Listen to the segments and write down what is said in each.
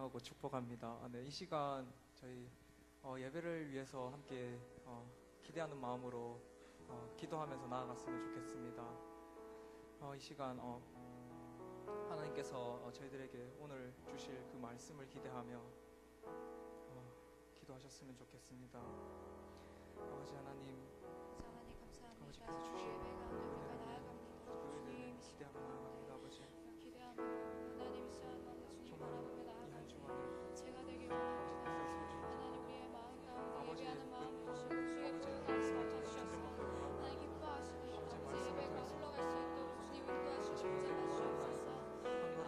환영하고 축복합니다. 네, 이 시간 저희 예배를 위해서 함께 기대하는 마음으로 기도하면서 나아갔으면 좋겠습니다. 이 시간 하나님께서 저희들에게 오늘 주실 그 말씀을 기대하며 기도하셨으면 좋겠습니다. 아버지 하나님, 아버지께서 주신 예배가 우리가 나아갑니다. 저희들을 기대하며 나아갑니다. 아버지 기대하며 하나님 시간 가운데 주님 바라보며 나아갑니다. 제가 되길 원합니다. 하나님 우리의 마음 가운데 예배하는 마음을 주시고 주의 부르는 말씀 맡아주셔서 하나님 기뻐하시고 아버지 예배가 흘러갈 수 있도록 주님 인도하시고 붙잡아주시옵소서.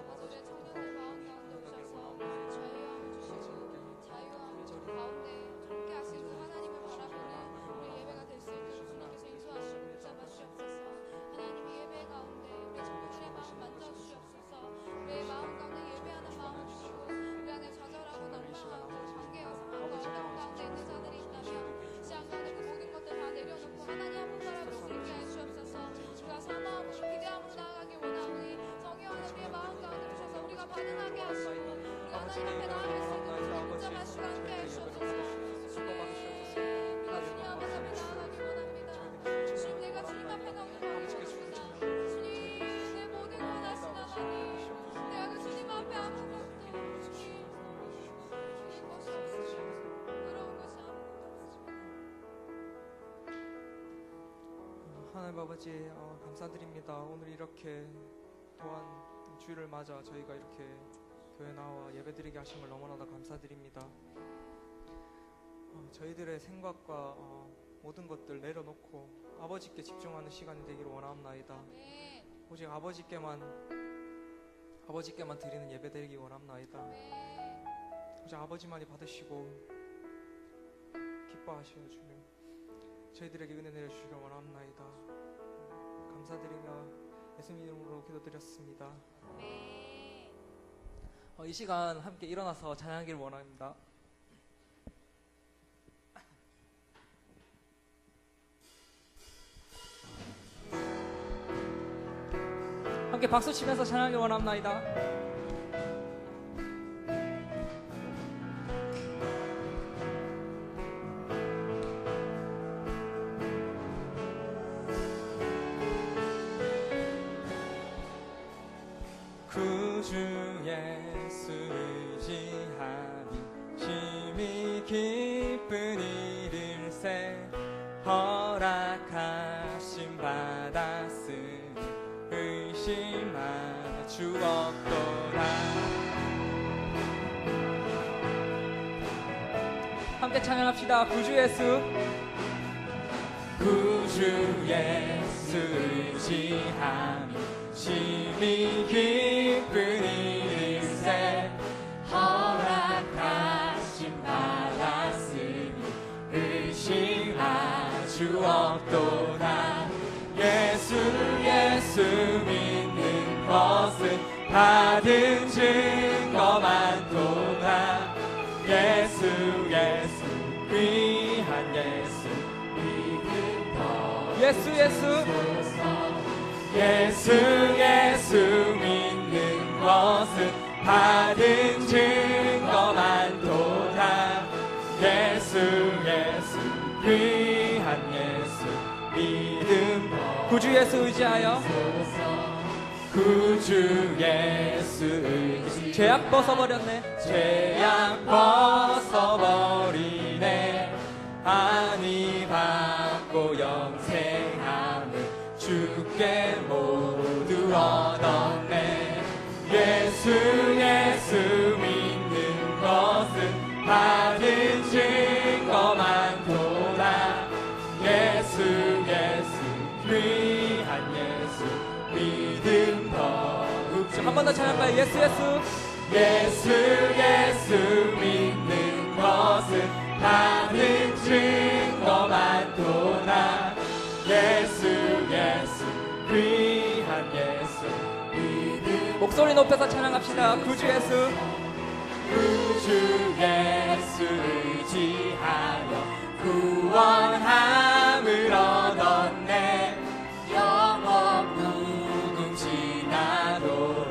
아버지 우리의 청년들 마음 가운데 오셔서 자유함을 주시고 자유함 가운데 함께 하시고 하나님을 바라보는 우리 예배가 될 수 있도록 주님께서 인도하시고 붙잡아주시옵소서. 하나님 예배 가운데 우리 청년들의 마음 만져주시옵소서. 우리의 마음 가운데 예배하는 마음을 주시고 우리 안에 좌절하고 낙망하고 관계와 상황과 어려움 가운데 있는 자들이 있다면 시간 가운데 그 모든 것들 다 내려놓고 하나님 한 분 바라볼 수 있게 하여 주옵소서. 우리가 사마음으로 기대함으로 나아가기 원하오니 성령하는 우리의 마음 가운데 오셔서 우리가 반응하게 하시고 우리가 하나님 앞에 나아갈 수 있도록 붙잡아주시고 함께 하여 주옵소서. 우리가 주님 앞에 나아가기 원합니다. 주님 내가 주님 앞에 나오기 원합니다. 주님 내 모든 원하신 하나님 내가 그 주님 앞에 아무것도 주님 드릴 것이 없으시옵소서. 부러운 것이 아무것도 없으시옵소서. 하나님 아버지 감사드립니다. 오늘 이렇게 또한 주일을 맞아 저희가 이렇게 교회 나와 예배드리게 하신 걸 너무나도 감사드립니다. 저희들의 생각과 모든 것들 내려놓고 아버지께 집중하는 시간이 되기를 원합나이다. 오직 아버지께만 드리는 예배 되기 원합나이다. 오직 아버지만이 받으시고 기뻐하시는 주님, 저희들에게 은혜 내려주시길 원합나이다. 감사드리며 예수님 이름으로 기도드렸습니다. 이 시간 함께 일어나서 찬양하기를 원합니다. 함께 박수 치면서 찬양하기를 원합나이다. 구주 예수 의지하니 심히 기쁜 일일세 허락하심 받았으니 의심할 주 없도다. 함께 찬양합시다. 구주 예수, 구주 예수 의지하니 심히 기쁜 일일세 허락하심 받았으니 의심할 주 없도다. 예수 믿는 것은 받은 증거 많도다. 예수 귀한 예수 믿음 더 예수 믿는 것은 받은 증거 많도다. 예수 귀한 예수 믿음 더 구주 예수 의지하여 구주 예수 의지 죄악 벗어버렸네. 죄악 벗어버리네. 안위 받고 영생함을 주께 모두 얻었네. 예수 믿는 것은 받은 증거 많도다. 예수 귀한 예수 믿음 더욱 한 번 더 찬양할까요? 예수 믿는 것은 받은 증거 많도다. 예수 귀한 예수 믿음 목소리 높여서 찬양합시다. 구주 예수 의지하여 구원함을 얻었네. 영원 무궁 지나도록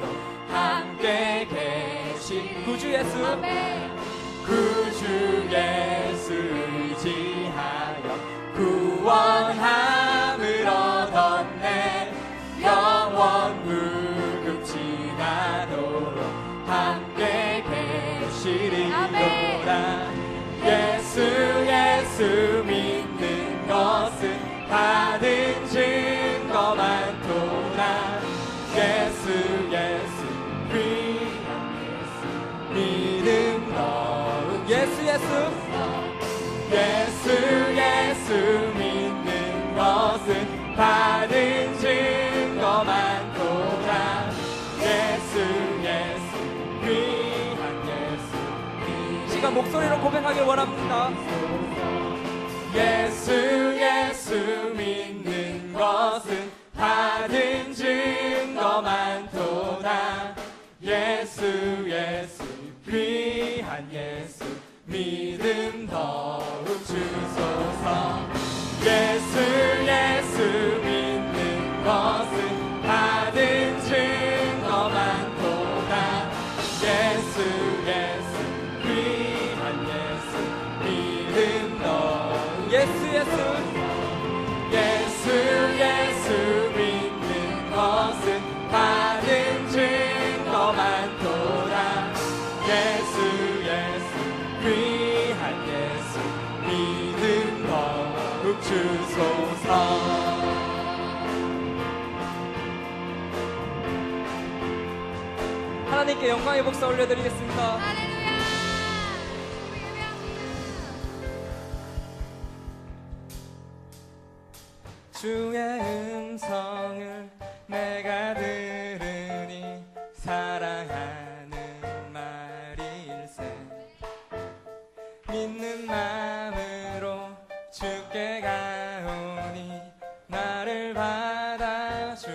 함께 계신 구주 예수 아멘. 구주 예수 의지하여 구원함을 얻었네. 영원 무궁지나도록 함께 계시리로다. 예수 예수 믿는 것은 받은 증거 많도다. 예수 예수 위한 예수 믿음 넣은 예수 예수 예수 예수 믿는 것은 받은 증거 많도다. 예수 예수 위한 예수 이 시간 목소리로 고백하길 원합니다. 예수 예수 믿는 것은 받은 증거 많도다. 예수 예수 귀한 예수 믿음 더욱 주소서. 예수 예수 믿는 것은 받은 증거 많도다. 예수 예수 귀한 예수 믿음 더욱 예수 예수 예수 예수 믿는 것은 받은 증거 많도다. 예수 예수 귀한 예수 믿음 더욱 주소서. 하나님께 영광의 복사 올려드리겠습니다. 할렐루야. 주의 음성을 내가 들으니 사랑하는 말일세. 믿는 마음으로 주께 가오니 나를 받아주소서.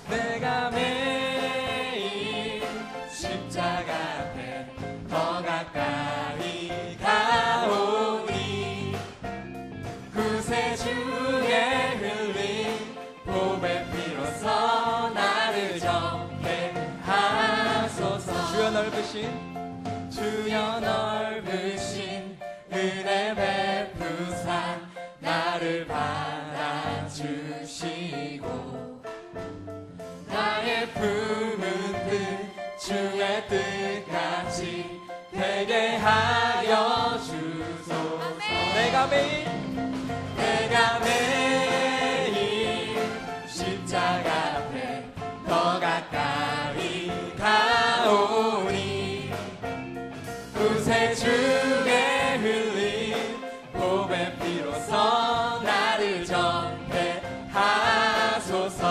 내가 매일 십자가 앞에 더 가까이 가오니 구세주의 흘린 보배 피로써 나를 정케 하소서. 주여 넓으신 주여 넓으신 은혜 베푸사 나를 받아주시고 나의 품은 뜻 주의 뜻같이 되게 하여 주소서. 내가 매일 내가 매일 십자가 앞에 더 가까이 가오니 구세주의 흘린 보배 피로써 나를 정케 하소서.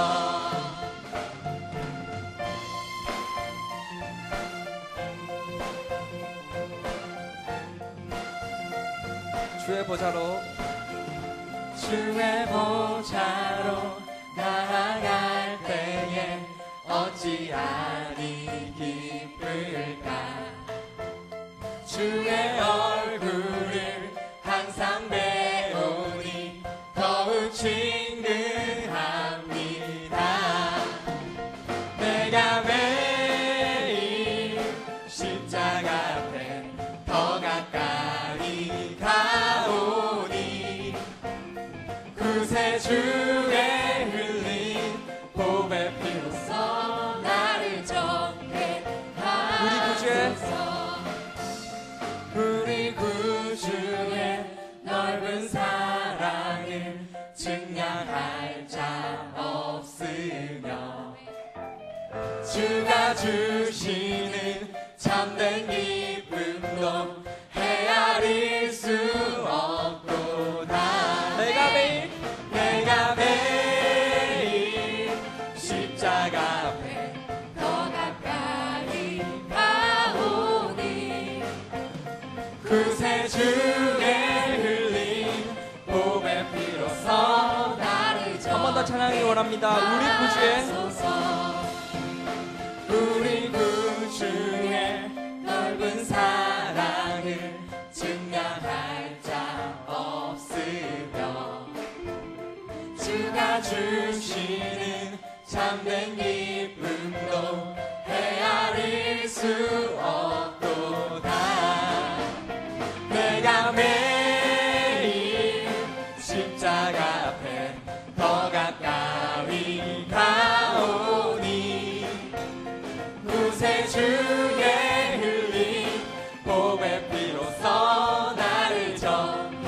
주의 보좌로 주의 보좌로 나아갈 때에 어찌하니 기쁠까. 주의 얼굴을 항상 배우니 더욱 친근합니다. 내가 매일 십자가 앞에 더 가까이 가오니 구세주의 흘린 보배 피로써 나를 정케 하소서. 우리 구주의 넓은 사랑을 증량할 자 없으며 주가 주시는 참된 기쁨도 헤아릴 수 없도다. 내가 매일 십자가 앞에 더 가까이 가오니 구세주의 흘린 보배 피로써 나를 한 번 더 찬양하기 원합니다. 우리 구주의 우리 구주의 넓은 사랑을 증량할 자 없으며 주가 주시는 참된 기쁨도 헤아릴 구세주의 흘린 보배 피로써 나를 정죄한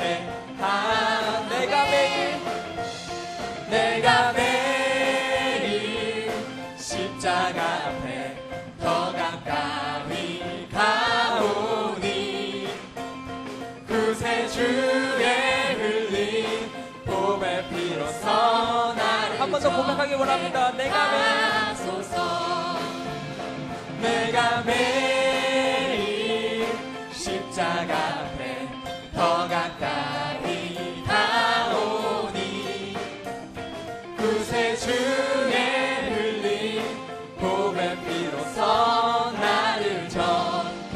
내가 매일 십자가 앞에 더 가까이 가오니 구세주의 흘린 보배 피로써 나를 한 번 더 고백하기 원합니다. 내가 매일 십자가 앞에 더 가까이 가오니 구세주의 흘린 보배 피로써 나를 정죄하소서.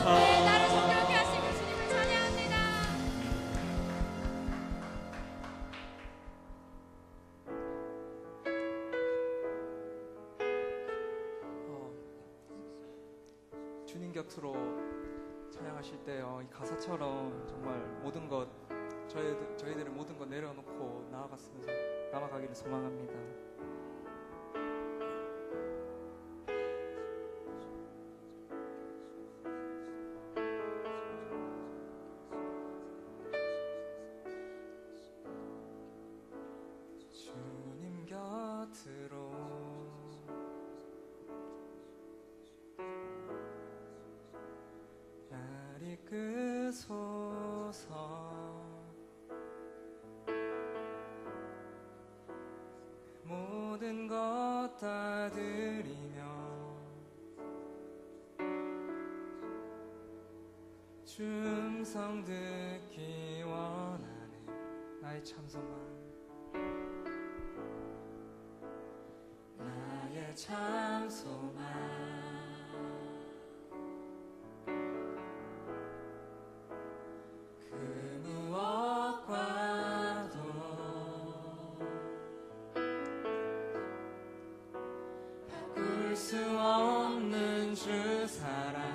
나를 정결케 하시고 주님을 찬양합니다. 주님 곁으로 찬양하실 때 이 가사처럼 정말 모든 것 저희들의 모든 것 내려놓고 나아가기를 소망합니다. 주님 곁으로 날 이끄소서. 모든 것 다 드리며 주 음성 듣기 원하는 나의 참소만 그 무엇과도 바꿀 수 없는 주 사랑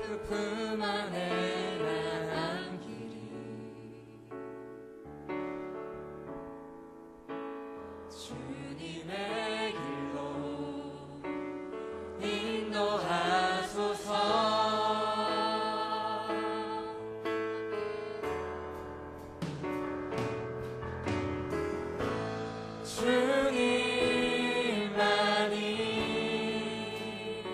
그 품 안에 난 길이 주님의 길로 인도하소서. 주님만이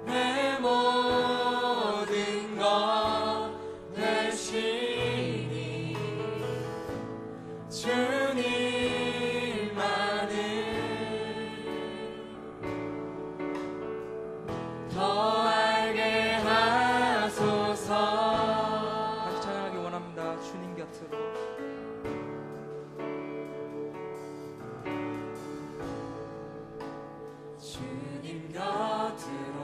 내 모든 것 되시니 주님만을 더 알게 하소서. 다시 찬양하기 원합니다. 주님 곁으로 주님 곁으로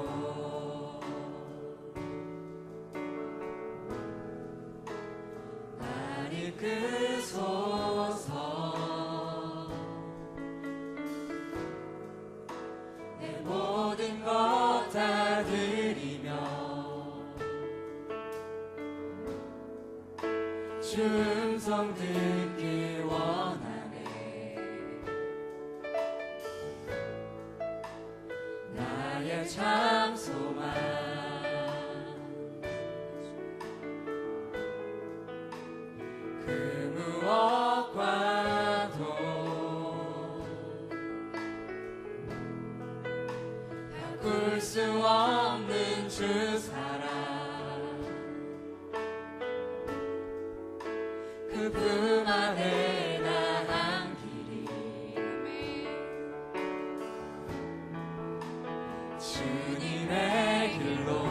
날 이끄소서. 내 모든 것 다 드리며 주 음성 듣기 원하네. 나의 참 소망 그 무엇과도 바꿀 수 없는 주 사랑 그 품 안에 나간 길이 주님의 길로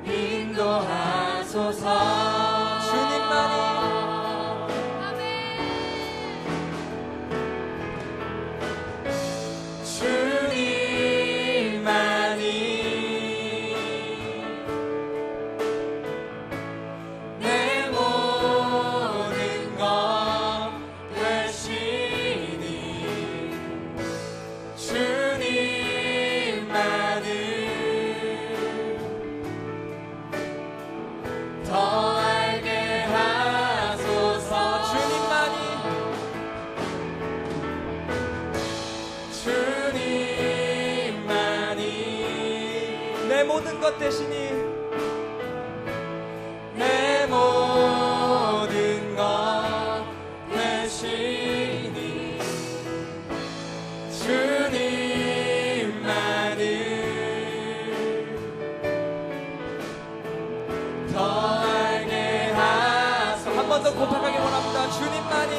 인도하소서. 주님만이 내 모든 것 것 되시니 내 모든 것 되시니 주님만을 더 알게 하소서. 한 번 더 고백하기 원합니다. 주님만이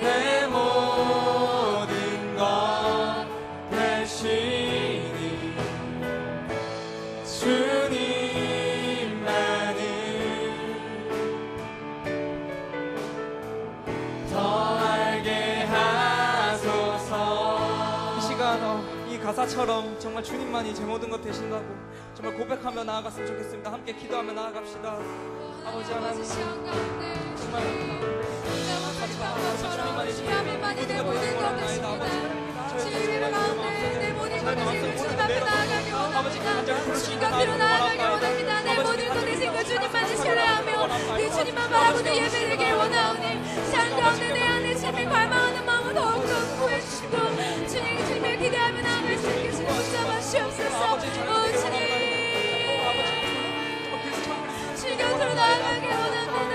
내 모든 것 되시니 주님만을 더 알게 하소서. 이 시간 이 가사처럼 정말 주님만이 제 모든 것 되신다고 정말 고백하며 나아갔으면 좋겠습니다. 함께 기도하며 나아갑시다. 아버지 하나님 시간 가운데 정말 주님만이 내 모든 것 되십니다. 주님 예배 가운데 내 모든 것 되신 그 주님 앞에 나아가기 원합니다. 주님 앞으로 나아가기 원합니다. 내 모든 것 되신 그 주님만을 신뢰하며 그 주님만 바라보는 예배 되길 원하오니 삶 가운데 내 안에 주님을 갈망하는 마음을 더욱더 구해주시고 주님을 기대하며 나아갈 수 있게 주님 붙잡아 주옵소서. 오 주님 주님 곁으로 나아가기 원합니다.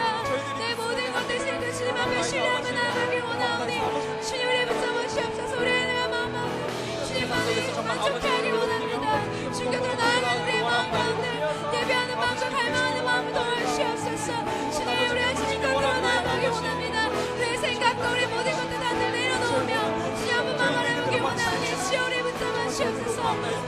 내 모든 것 되신 그 주님 앞에 신뢰하며 나아가기 원하오니 주님 우리 붙잡아 주옵소서. 우리의 내가 마음 가운데 주님만을 만족해 하기 원합니다. 주님 곁으로 나아가는 우리의 마음 가운데 예배하는 마음과 갈망하는 마음을 더하시옵소서. 주님 우리의 주님 곁으로 나아가기 원합니다. 우리의 생각과 우리의 모든 것들 다 내려놓으며 주님 한 번만 바라보기 원하오니 주여 우리 붙잡아 주옵소서.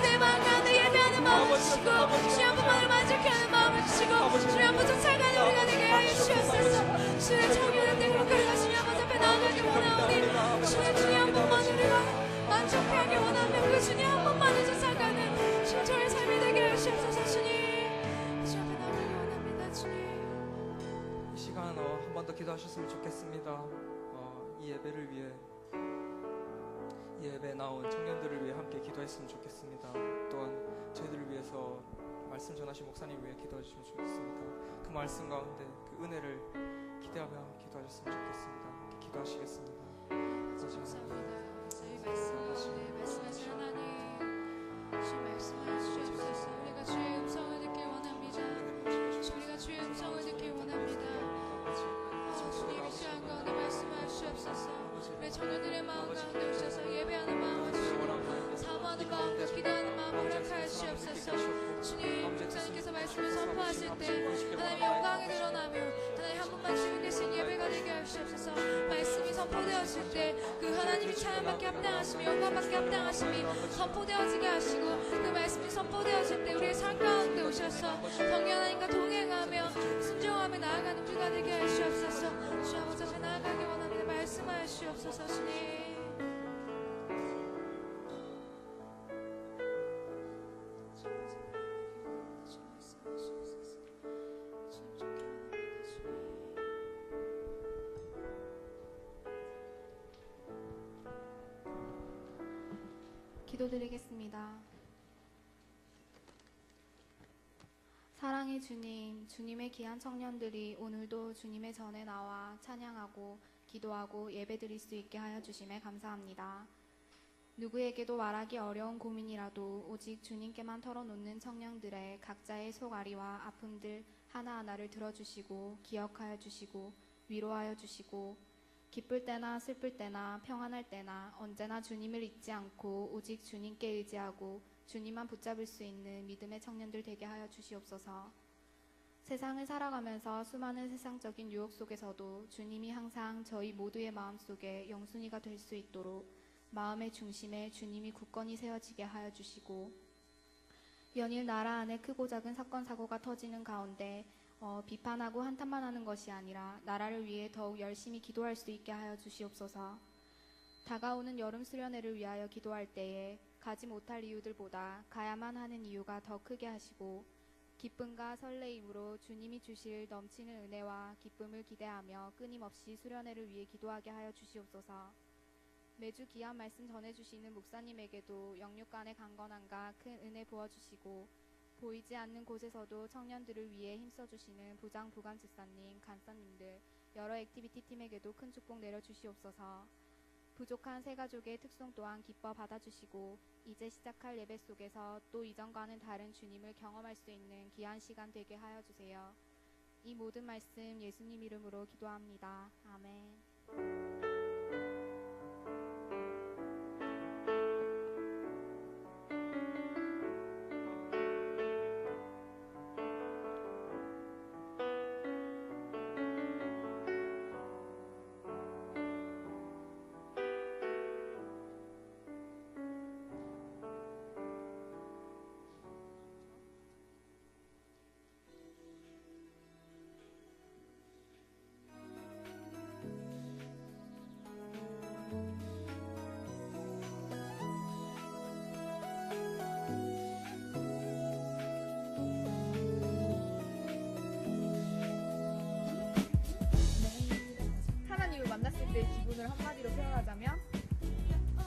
내 마음 가운데 예배하는 마음을 주시고 주님 한 번만을 만족해 하는 마음을 주시고 주님 한 번 쫓아가는 우리가 되게 하여 주옵소서. 주의 청년을 때 그렇게 우리가 주님 한번 앞에 나아가기 원하오니 주님 한 번만 우리가 만족해 하기 원하며 그 주님 한 번만을 쫓아가는 저의 삶이 되게 하여 주옵소서. 주님 주님 앞에 나아가기 원합니다. 주님 이 시간 한 번 더 기도하셨으면 좋겠습니다. 이 예배를 위해 이 예배에 나온 청년들을 위해 함께 기도했으면 좋겠습니다. 또한 저희들을 위해서 말씀 전하신 목사님 위해 기도해 주시면 좋겠습니다. 그 말씀 가운데 그 은혜를 기대하며 기도하셨으면 좋겠습니다. 함께 기도하시겠습니다. 감사합니다. 저희 말씀하신 하나님 주님 말씀하여 주시옵소서. 우리가 주의 음성을 듣길 원합니다. 우리가 주의 음성을 듣길 원합니다. 주님 이 시간 가운데 말씀하여 주시옵소서. 우리 청년들의 마음 가운데 오셔서 예배하는 마음을 주시고 사모하는 마음과 기도하는 마음을 허락하여 주시옵소서. 주님 목사님께서 말씀을 선포하실 때 하나님의 영광이 드러나며 하나님 한 분만 주님 대신 예배가 되게 하여 주시옵소서. 말씀이 선포되었을 때 그 하나님이 찬양받게 합당하시며 영광받게 합당하심이 선포되어지게 하시고 그 말씀이 선포되었을 때 우리의 삶 가운데 오셔서 성령 하나님과 동행하며 순종하며 나아가는 우리가 되게 하여 주옵소서. 주 아버지 앞에 나아가기 원합니다. 말씀하여 주옵소서. 주님 기도드리겠습니다. 사랑의 주님, 주님의 귀한 청년들이 오늘도 주님의 전에 나와 찬양하고 기도하고 예배드릴 수 있게 하여 주심에 감사합니다. 누구에게도 말하기 어려운 고민이라도 오직 주님께만 털어놓는 청년들의 각자의 속앓이와 아픔들 하나하나를 들어주시고 기억하여 주시고 위로하여 주시고 기쁠 때나 슬플 때나 평안할 때나 언제나 주님을 잊지 않고 오직 주님께 의지하고 주님만 붙잡을 수 있는 믿음의 청년들 되게 하여 주시옵소서. 세상을 살아가면서 수많은 세상적인 유혹 속에서도 주님이 항상 저희 모두의 마음속에 영순이가 될 수 있도록 마음의 중심에 주님이 굳건히 세워지게 하여 주시고 연일 나라 안에 크고 작은 사건 사고가 터지는 가운데 비판하고 한탄만 하는 것이 아니라 나라를 위해 더욱 열심히 기도할 수 있게 하여 주시옵소서. 다가오는 여름 수련회를 위하여 기도할 때에 가지 못할 이유들보다 가야만 하는 이유가 더 크게 하시고 기쁨과 설레임으로 주님이 주실 넘치는 은혜와 기쁨을 기대하며 끊임없이 수련회를 위해 기도하게 하여 주시옵소서. 매주 귀한 말씀 전해주시는 목사님에게도 영육 간의 강건함과 큰 은혜 부어주시고 보이지 않는 곳에서도 청년들을 위해 힘써주시는 부장 부관 집사님, 간사님들 여러 액티비티 팀에게도 큰 축복 내려주시옵소서. 부족한 새 가족의 특송 또한 기뻐 받아주시고 이제 시작할 예배 속에서 또 이전과는 다른 주님을 경험할 수 있는 귀한 시간 되게 하여 주세요. 이 모든 말씀 예수님 이름으로 기도합니다. 아멘. 하나님을 만났을 때 기분을 한마디로 표현하자면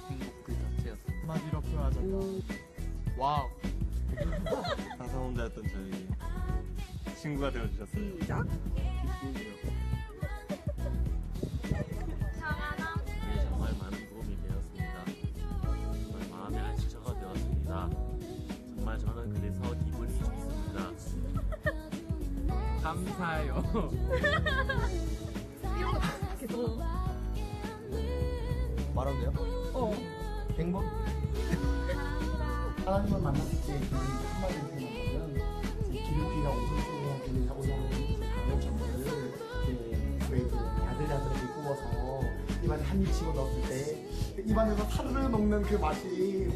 행복 그 자체였어. 한마디로 표현하자면 와우. 항상 혼자였던 저희 친구가 되어주셨어요. 시작. 네, 정말 많은 도움이 되었습니다. 정말 마음의 안식처가 되었습니다. 정말 저는 그래서 기분이 좋습니다. 감사해요. 이런 거 계속. 말하면 돼요? 행복? 하나님을 만났을 때 기분이 한마디로 표현하면 기름기가 오른쪽에 올라오는 다른 점들을 저희 야들야들하게 구워서 입안에 한 입 집어넣었을 때 입안에서 사르르 녹는 그 맛이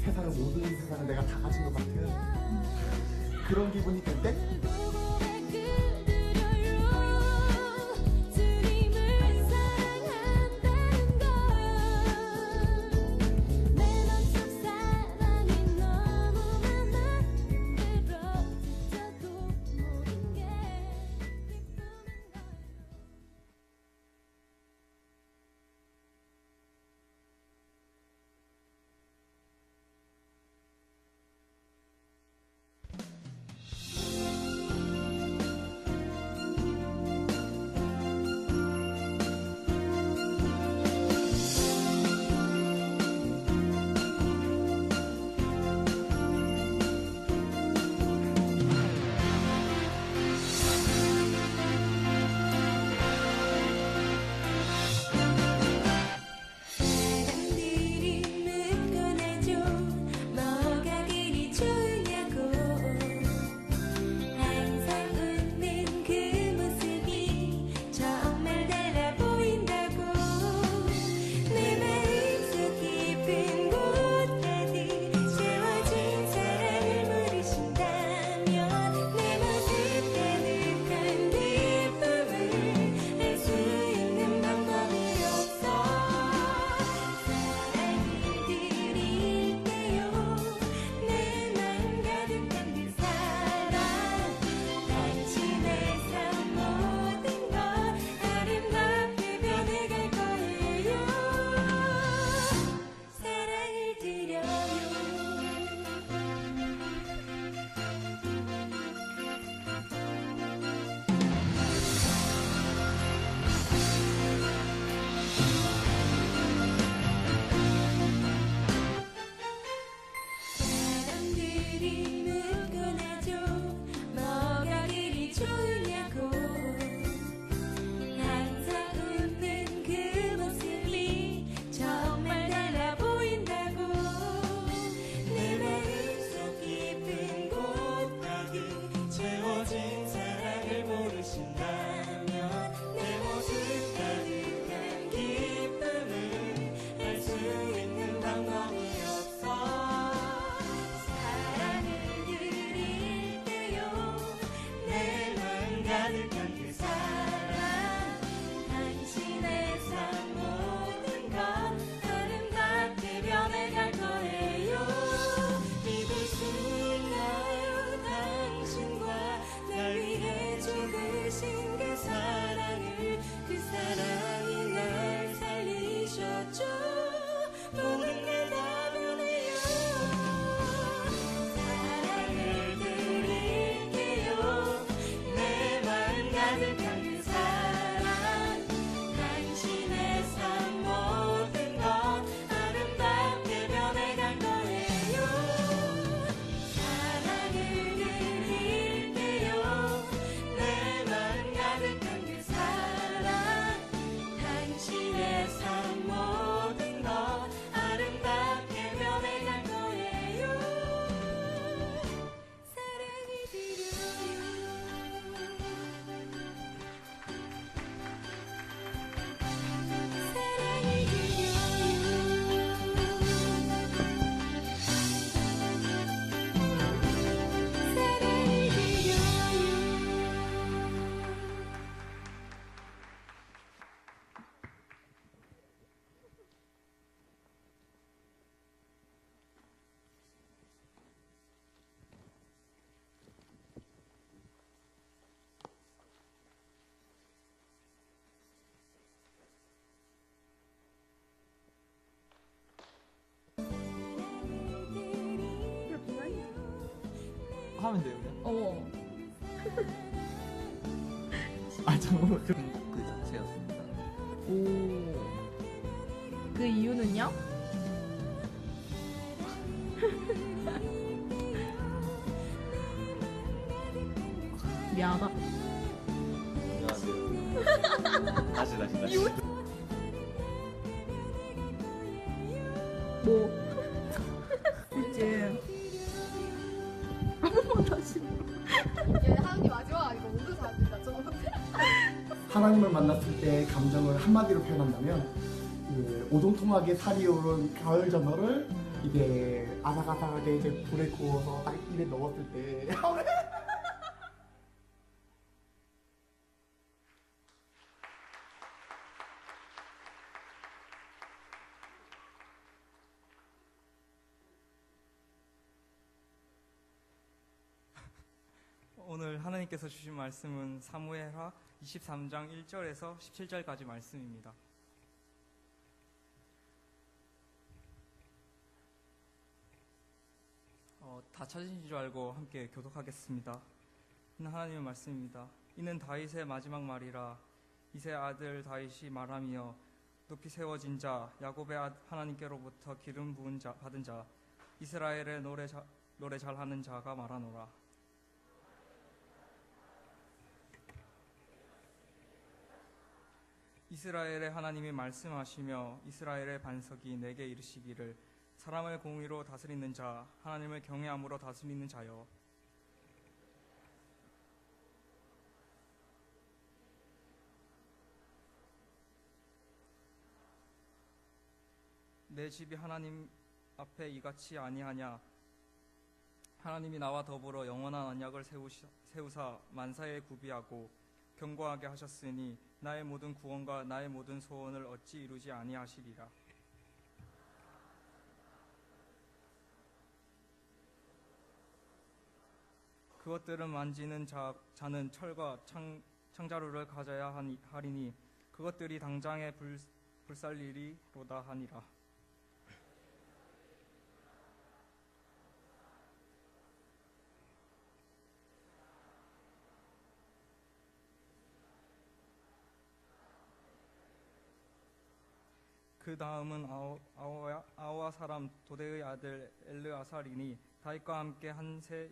세상의 모든 세상을 내가 다 가진 것 같은 그런 기분이 들 때 하면 돼요 그냥? 어. 잠깐만. 그 자체였습니다. 오. 그 이유는요? 미안하다. 안녕하세요. 다시. 뭐? 이제 한 번만 다시. 얘 하은이 마지막 아니고 모두 사람들다 저거. 하나님을 만났을 때 감정을 한마디로 표현한다면 그 오동통하게 살이 오른 가을 전어를 이게 아삭아삭하게 이제 불에 구워서 딱 입에 넣었을 때 오늘 하나님께서 주신 말씀은 사무엘하 23장 1절에서 17절까지 말씀입니다. 다 찾으신 줄 알고 함께 교독하겠습니다. 이는 하나님의 말씀입니다. 이는 다윗의 마지막 말이라. 이세 아들 다윗이 말하며 높이 세워진 자, 야곱의 하나님께로부터 기름 부은 자, 받은 자, 이스라엘의 노래 잘하는 자가 말하노라. 이스라엘의 하나님이 말씀하시며 이스라엘의 반석이 내게 이르시기를 사람을 공의로 다스리는 자, 하나님을 경외함으로 다스리는 자여. 내 집이 하나님 앞에 이같이 아니하냐. 하나님이 나와 더불어 영원한 언약을 세우사 만사에 구비하고 견고하게 하셨으니 나의 모든 구원과 나의 모든 소원을 어찌 이루지 아니하시리라. 그것들을 만지는 자는 철과 창자루를 가져야 하리니 그것들이 당장에 불살리리로다 하니라. 그 다음은 아오와 사람 도대의 아들 엘르아살이니 다윗과 함께 한 세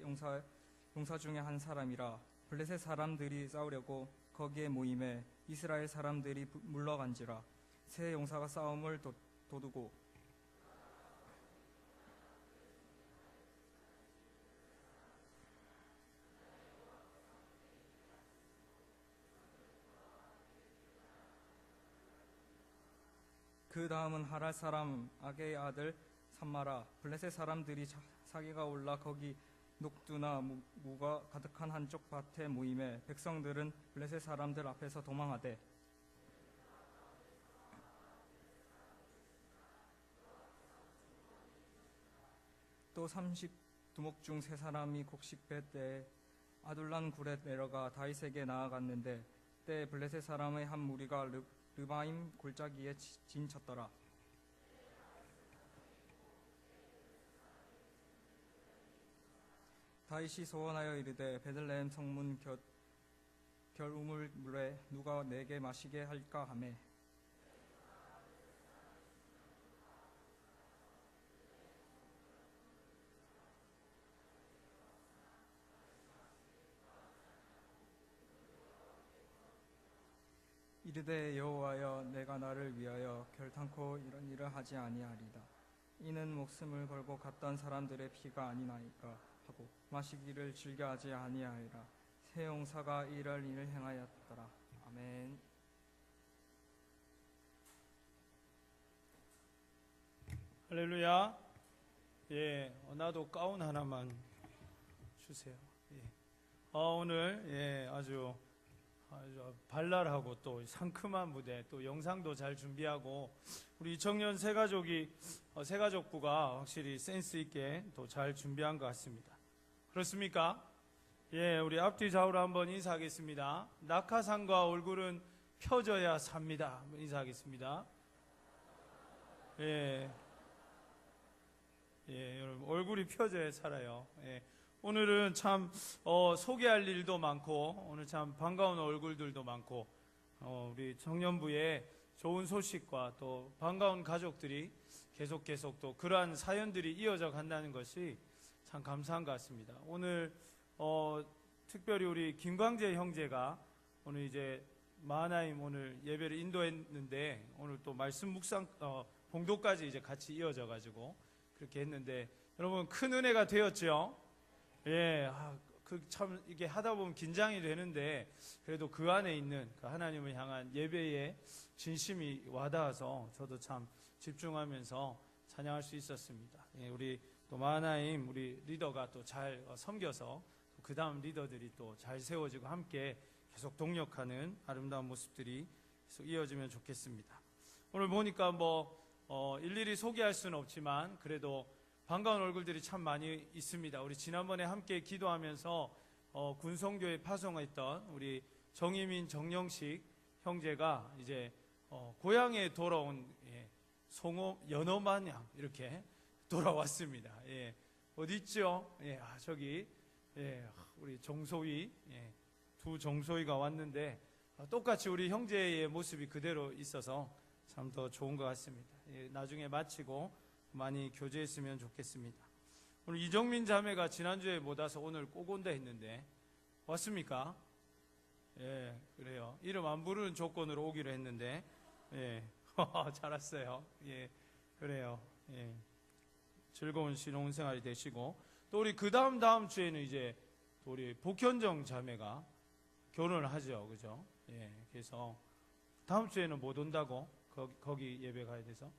용사 중에 한 사람이라. 블레셋 사람들이 싸우려고 거기에 모임에 이스라엘 사람들이 물러간지라. 세 용사가 싸움을 도두고 그 다음은 하랄 사람 아게의 아들 삼마라. 블레셋 사람들이 사기가 올라 거기 녹두나 무가 가득한 한쪽 밭에 모임에 백성들은 블레셋 사람들 앞에서 도망하되 또 30두목 중 세 사람이 곡식배 때에 아둘란 굴에 내려가 다윗에게 나아갔는데 때에 블레셋 사람의 한 무리가 르바임 골짜기에 진쳤더라. 다윗이 소원하여 이르되 베들레헴 성문 결 우물물에 누가 내게 마시게 할까 하매 이르되 여호와여 내가 나를 위하여 결탄코 이런 일을 하지 아니하리다. 이는 목숨을 걸고 갔던 사람들의 피가 아니나이까 하고 마시기를 즐겨하지 아니하리라. 세 용사가 이럴 일을 행하였더라. 아멘. 할렐루야. 예, 나도 가운 하나만 주세요. 예. 오늘 아주 발랄하고 또 상큼한 무대, 또 영상도 잘 준비하고 우리 청년 새가족부가 확실히 센스 있게 또 잘 준비한 것 같습니다. 그렇습니까? 예, 우리 앞뒤 좌우로 한번 인사하겠습니다. 낙하산과 얼굴은 펴져야 삽니다. 한번 인사하겠습니다. 예, 여러분 얼굴이 펴져야 살아요. 예, 오늘은 참 소개할 일도 많고 오늘 참 반가운 얼굴들도 많고 우리 청년부의 좋은 소식과 또 반가운 가족들이 계속 또 그러한 사연들이 이어져 간다는 것이 참 감사한 것 같습니다. 오늘 특별히 우리 김광재 형제가 오늘 이제 마하나임 오늘 예배를 인도했는데 오늘 또 말씀 묵상 봉도까지 이제 같이 이어져 가지고 그렇게 했는데 여러분 큰 은혜가 되었죠. 예, 그 참 이게 하다 보면 긴장이 되는데 그래도 그 안에 있는 그 하나님을 향한 예배의 진심이 와닿아서 저도 참 집중하면서 찬양할 수 있었습니다. 예, 우리 또 마하나임 우리 리더가 또 잘 섬겨서 그 다음 리더들이 또 잘 세워지고 함께 계속 동력하는 아름다운 모습들이 계속 이어지면 좋겠습니다. 오늘 보니까 일일이 소개할 수는 없지만 그래도 반가운 얼굴들이 참 많이 있습니다. 우리 지난번에 함께 기도하면서 군성교회 파송했던 우리 정희민 정영식 형제가 이제 고향에 돌아온 송호 연어마냥 이렇게 돌아왔습니다. 예, 어디 있죠? 예, 저기 우리 정소희 두 정소희가 왔는데 똑같이 우리 형제의 모습이 그대로 있어서 참 더 좋은 것 같습니다. 예, 나중에 마치고 많이 교제했으면 좋겠습니다. 오늘 이정민 자매가 지난주에 못 와서 오늘 꼭 온다 했는데 왔습니까? 예, 그래요. 이름 안 부르는 조건으로 오기로 했는데 예, 잘 왔어요. 예, 그래요. 예, 즐거운 신혼생활이 되시고 또 우리 그 다음 주에는 이제 또 우리 복현정 자매가 결혼을 하죠, 그죠? 예, 그래서 다음 주에는 못 온다고 거기 예배 가야 돼서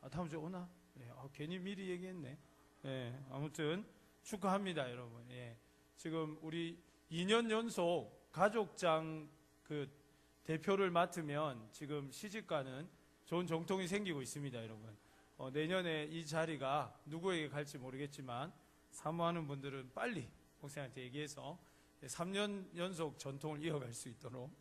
다음 주에 오나? 예, 괜히 미리 얘기했네. 예, 아무튼 축하합니다, 여러분. 예, 지금 우리 2년 연속 가족장 그 대표를 맡으면 지금 시집가는 좋은 정통이 생기고 있습니다, 여러분. 내년에 이 자리가 누구에게 갈지 모르겠지만 사모하는 분들은 빨리 목사님한테 얘기해서 3년 연속 전통을 이어갈 수 있도록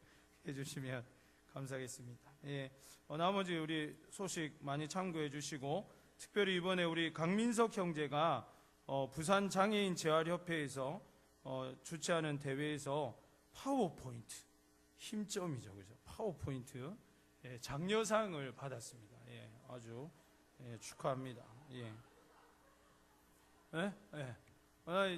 해주시면 감사하겠습니다. 예, 나머지 우리 소식 많이 참고해 주시고 특별히 이번에 우리 강민석 형제가 부산 장애인 재활협회에서 주최하는 대회에서 파워포인트 힘점이죠, 그죠? 파워포인트 장려상을 받았습니다. 예, 아주 축하합니다. 예.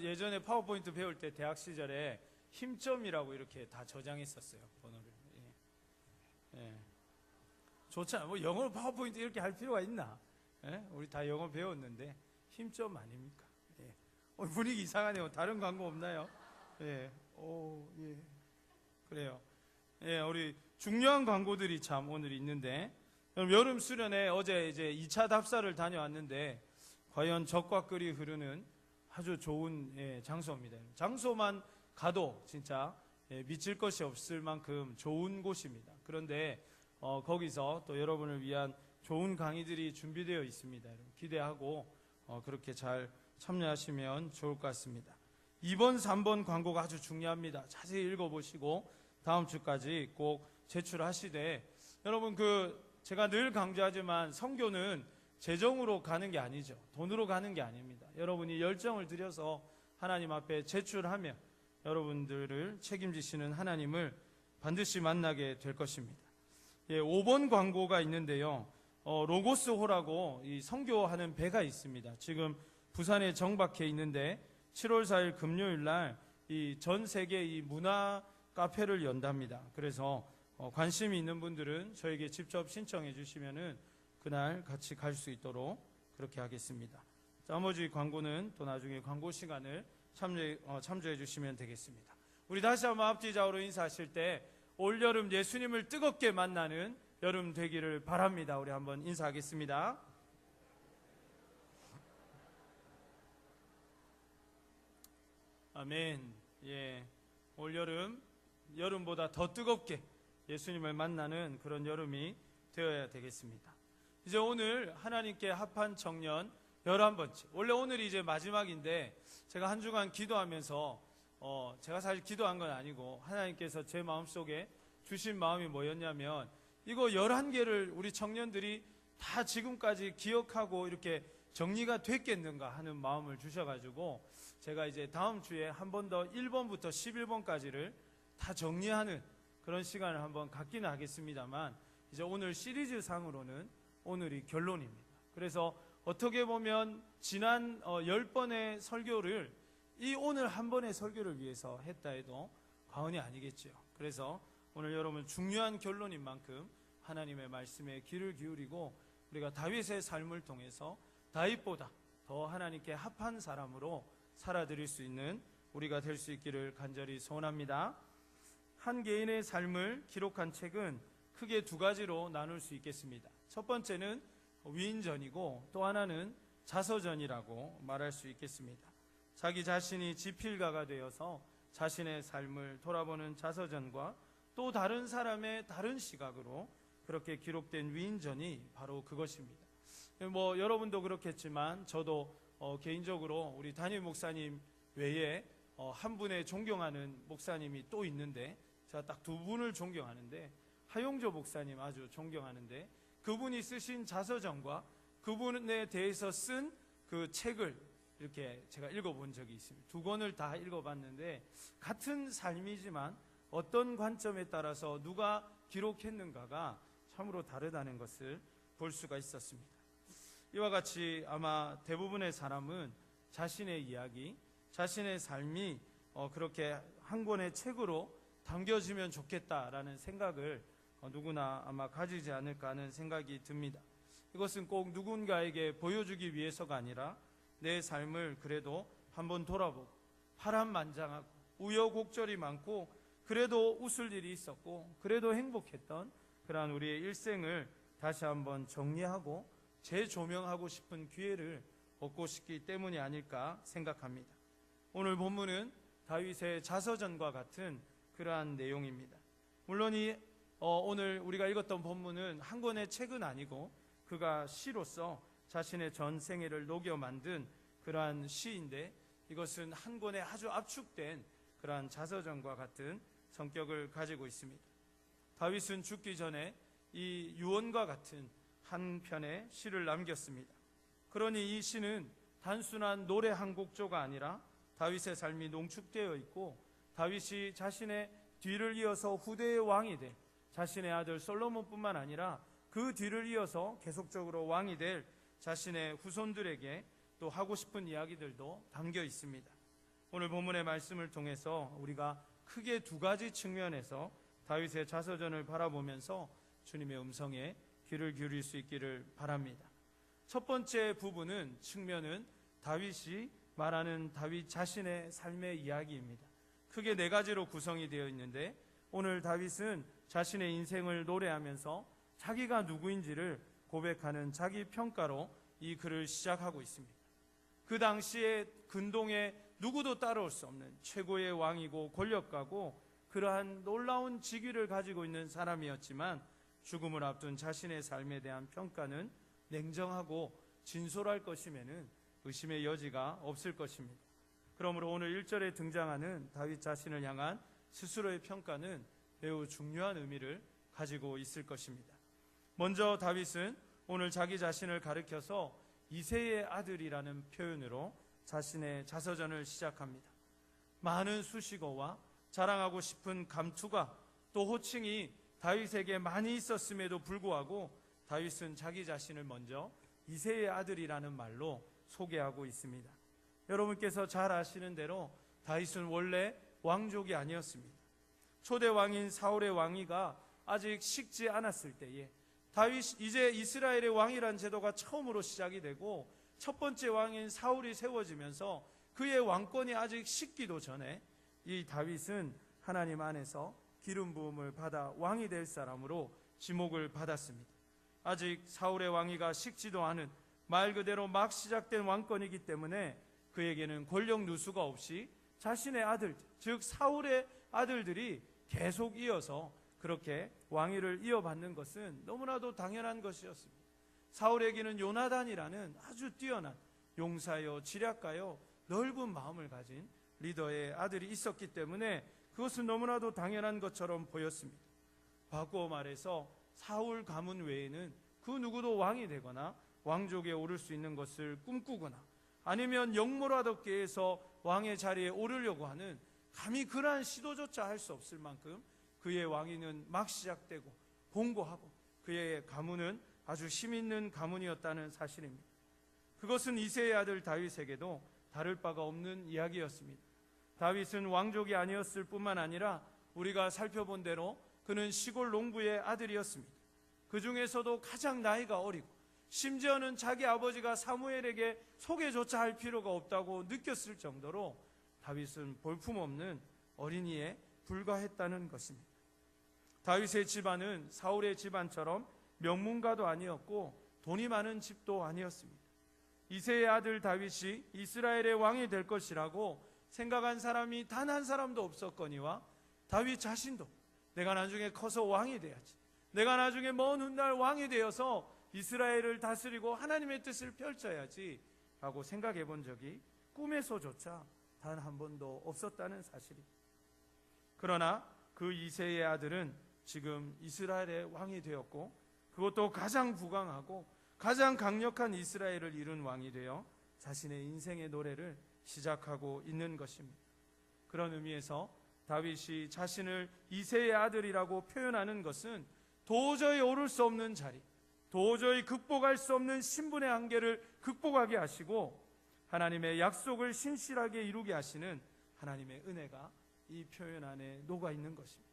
예전에 파워포인트 배울 때 대학 시절에 힘점이라고 이렇게 다 저장했었어요, 번호를. 예. 좋잖아. 뭐 영어로 파워포인트 이렇게 할 필요가 있나? 예? 우리 다 영어 배웠는데 힘점 아닙니까? 예. 분위기 이상하네요. 다른 광고 없나요? 예. 예. 그래요. 예, 우리 중요한 광고들이 참 오늘 있는데 여름 수련회 어제 이제 2차 답사를 다녀왔는데 과연 적과 꿀이 흐르는 아주 좋은 장소입니다. 장소만 가도 진짜 미칠 것이 없을 만큼 좋은 곳입니다. 그런데 거기서 또 여러분을 위한 좋은 강의들이 준비되어 있습니다. 기대하고 그렇게 잘 참여하시면 좋을 것 같습니다. 2번, 3번 광고가 아주 중요합니다. 자세히 읽어보시고 다음 주까지 꼭 제출하시되 여러분 제가 늘 강조하지만 선교는 재정으로 가는 게 아니죠. 돈으로 가는 게 아닙니다. 여러분이 열정을 들여서 하나님 앞에 제출하면 여러분들을 책임지시는 하나님을 반드시 만나게 될 것입니다. 예, 5번 광고가 있는데요. 로고스호라고 이 선교하는 배가 있습니다. 지금 부산에 정박해 있는데 7월 4일 금요일 날 이 전 세계 이 문화 카페를 연답니다. 그래서 관심이 있는 분들은 저에게 직접 신청해 주시면은 그날 같이 갈 수 있도록 그렇게 하겠습니다. 나머지 광고는 또 나중에 광고 시간을 참조해 주시면 되겠습니다. 우리 다시 한번 앞뒤좌우로 인사하실 때 올여름 예수님을 뜨겁게 만나는 여름 되기를 바랍니다. 우리 한번 인사하겠습니다. 아멘. 예, 올여름 여름보다 더 뜨겁게 예수님을 만나는 그런 여름이 되어야 되겠습니다. 이제 오늘 하나님께 합한 청년 11번째. 원래 오늘이 이제 마지막인데 제가 한 주간 기도하면서 제가 사실 기도한 건 아니고 하나님께서 제 마음속에 주신 마음이 뭐였냐면 이거 11개를 우리 청년들이 다 지금까지 기억하고 이렇게 정리가 됐겠는가 하는 마음을 주셔가지고 제가 이제 다음 주에 한 번 더 1번부터 11번까지를 다 정리하는 그런 시간을 한번 갖기는 하겠습니다만, 이제 오늘 시리즈 상으로는 오늘이 결론입니다. 그래서 어떻게 보면 지난 10번의 설교를 이 오늘 한 번의 설교를 위해서 했다 해도 과언이 아니겠죠. 그래서 오늘 여러분 중요한 결론인 만큼 하나님의 말씀에 귀를 기울이고 우리가 다윗의 삶을 통해서 다윗보다 더 하나님께 합한 사람으로 살아드릴 수 있는 우리가 될 수 있기를 간절히 소원합니다. 한 개인의 삶을 기록한 책은 크게 두 가지로 나눌 수 있겠습니다. 첫 번째는 위인전이고 또 하나는 자서전이라고 말할 수 있겠습니다. 자기 자신이 지필가가 되어서 자신의 삶을 돌아보는 자서전과 또 다른 사람의 다른 시각으로 그렇게 기록된 위인전이 바로 그것입니다. 여러분도 그렇겠지만 저도 개인적으로 우리 담임 목사님 외에 한 분의 존경하는 목사님이 또 있는데, 제가 딱 두 분을 존경하는데, 하용조 목사님 아주 존경하는데, 그분이 쓰신 자서전과 그분에 대해서 쓴 그 책을 이렇게 제가 읽어본 적이 있습니다. 두 권을 다 읽어봤는데 같은 삶이지만 어떤 관점에 따라서 누가 기록했는가가 참으로 다르다는 것을 볼 수가 있었습니다. 이와 같이 아마 대부분의 사람은 자신의 이야기, 자신의 삶이 그렇게 한 권의 책으로 담겨지면 좋겠다라는 생각을 누구나 아마 가지지 않을까 하는 생각이 듭니다. 이것은 꼭 누군가에게 보여주기 위해서가 아니라 내 삶을 그래도 한번 돌아보고 파란만장하고 우여곡절이 많고 그래도 웃을 일이 있었고 그래도 행복했던 그러한 우리의 일생을 다시 한번 정리하고 재조명하고 싶은 기회를 얻고 싶기 때문이 아닐까 생각합니다. 오늘 본문은 다윗의 자서전과 같은 그러한 내용입니다. 물론 오늘 우리가 읽었던 본문은 한 권의 책은 아니고 그가 시로서 자신의 전생애를 녹여 만든 그러한 시인데, 이것은 한 권의 아주 압축된 그러한 자서전과 같은 성격을 가지고 있습니다. 다윗은 죽기 전에 이 유언과 같은 한 편의 시를 남겼습니다. 그러니 이 시는 단순한 노래 한 곡조가 아니라 다윗의 삶이 농축되어 있고 다윗이 자신의 뒤를 이어서 후대의 왕이 될 자신의 아들 솔로몬뿐만 아니라 그 뒤를 이어서 계속적으로 왕이 될 자신의 후손들에게 또 하고 싶은 이야기들도 담겨 있습니다. 오늘 본문의 말씀을 통해서 우리가 크게 두 가지 측면에서 다윗의 자서전을 바라보면서 주님의 음성에 귀를 기울일 수 있기를 바랍니다. 첫 번째 측면은 다윗이 말하는 다윗 자신의 삶의 이야기입니다. 크게 네 가지로 구성이 되어 있는데, 오늘 다윗은 자신의 인생을 노래하면서 자기가 누구인지를 고백하는 자기 평가로 이 글을 시작하고 있습니다. 그 당시에 근동에 누구도 따라올 수 없는 최고의 왕이고 권력가고 그러한 놀라운 직위를 가지고 있는 사람이었지만 죽음을 앞둔 자신의 삶에 대한 평가는 냉정하고 진솔할 것임에는 의심의 여지가 없을 것입니다. 그러므로 오늘 1절에 등장하는 다윗 자신을 향한 스스로의 평가는 매우 중요한 의미를 가지고 있을 것입니다. 먼저 다윗은 오늘 자기 자신을 가리켜서 이새의 아들이라는 표현으로 자신의 자서전을 시작합니다. 많은 수식어와 자랑하고 싶은 감투가 또 호칭이 다윗에게 많이 있었음에도 불구하고 다윗은 자기 자신을 먼저 이새의 아들이라는 말로 소개하고 있습니다. 여러분께서 잘 아시는 대로 다윗은 원래 왕족이 아니었습니다. 초대 왕인 사울의 왕위가 아직 식지 않았을 때에 이제 이스라엘의 왕이란 제도가 처음으로 시작이 되고 첫 번째 왕인 사울이 세워지면서 그의 왕권이 아직 식기도 전에 이 다윗은 하나님 안에서 기름 부음을 받아 왕이 될 사람으로 지목을 받았습니다. 아직 사울의 왕위가 식지도 않은 말 그대로 막 시작된 왕권이기 때문에 그에게는 권력 누수가 없이 자신의 아들, 즉 사울의 아들들이 계속 이어서 그렇게 왕위를 이어받는 것은 너무나도 당연한 것이었습니다. 사울에게는 요나단이라는 아주 뛰어난 용사요, 지략가요, 넓은 마음을 가진 리더의 아들이 있었기 때문에 그것은 너무나도 당연한 것처럼 보였습니다. 바꾸어 말해서 사울 가문 외에는 그 누구도 왕이 되거나 왕족에 오를 수 있는 것을 꿈꾸거나 아니면 영모라dob게해서 왕의 자리에 오르려고 하는 감히 그러한 시도조차 할 수 없을 만큼 그의 왕위는 막 시작되고 공고하고 그의 가문은 아주 힘있는 가문이었다는 사실입니다. 그것은 이새의 아들 다윗에게도 다를 바가 없는 이야기였습니다. 다윗은 왕족이 아니었을 뿐만 아니라 우리가 살펴본 대로 그는 시골 농부의 아들이었습니다. 그 중에서도 가장 나이가 어리고 심지어는 자기 아버지가 사무엘에게 소개조차 할 필요가 없다고 느꼈을 정도로 다윗은 볼품없는 어린이에 불과했다는 것입니다. 다윗의 집안은 사울의 집안처럼 명문가도 아니었고 돈이 많은 집도 아니었습니다. 이새의 아들 다윗이 이스라엘의 왕이 될 것이라고 생각한 사람이 단 한 사람도 없었거니와 다윗 자신도 내가 나중에 커서 왕이 돼야지, 내가 나중에 먼 훗날 왕이 되어서 이스라엘을 다스리고 하나님의 뜻을 펼쳐야지 라고 생각해 본 적이 꿈에서조차 단 한 번도 없었다는 사실입니다. 그러나 그 이새의 아들은 지금 이스라엘의 왕이 되었고 그것도 가장 부강하고 가장 강력한 이스라엘을 이룬 왕이 되어 자신의 인생의 노래를 시작하고 있는 것입니다. 그런 의미에서 다윗이 자신을 이새의 아들이라고 표현하는 것은 도저히 오를 수 없는 자리, 도저히 극복할 수 없는 신분의 한계를 극복하게 하시고 하나님의 약속을 신실하게 이루게 하시는 하나님의 은혜가 이 표현 안에 녹아 있는 것입니다.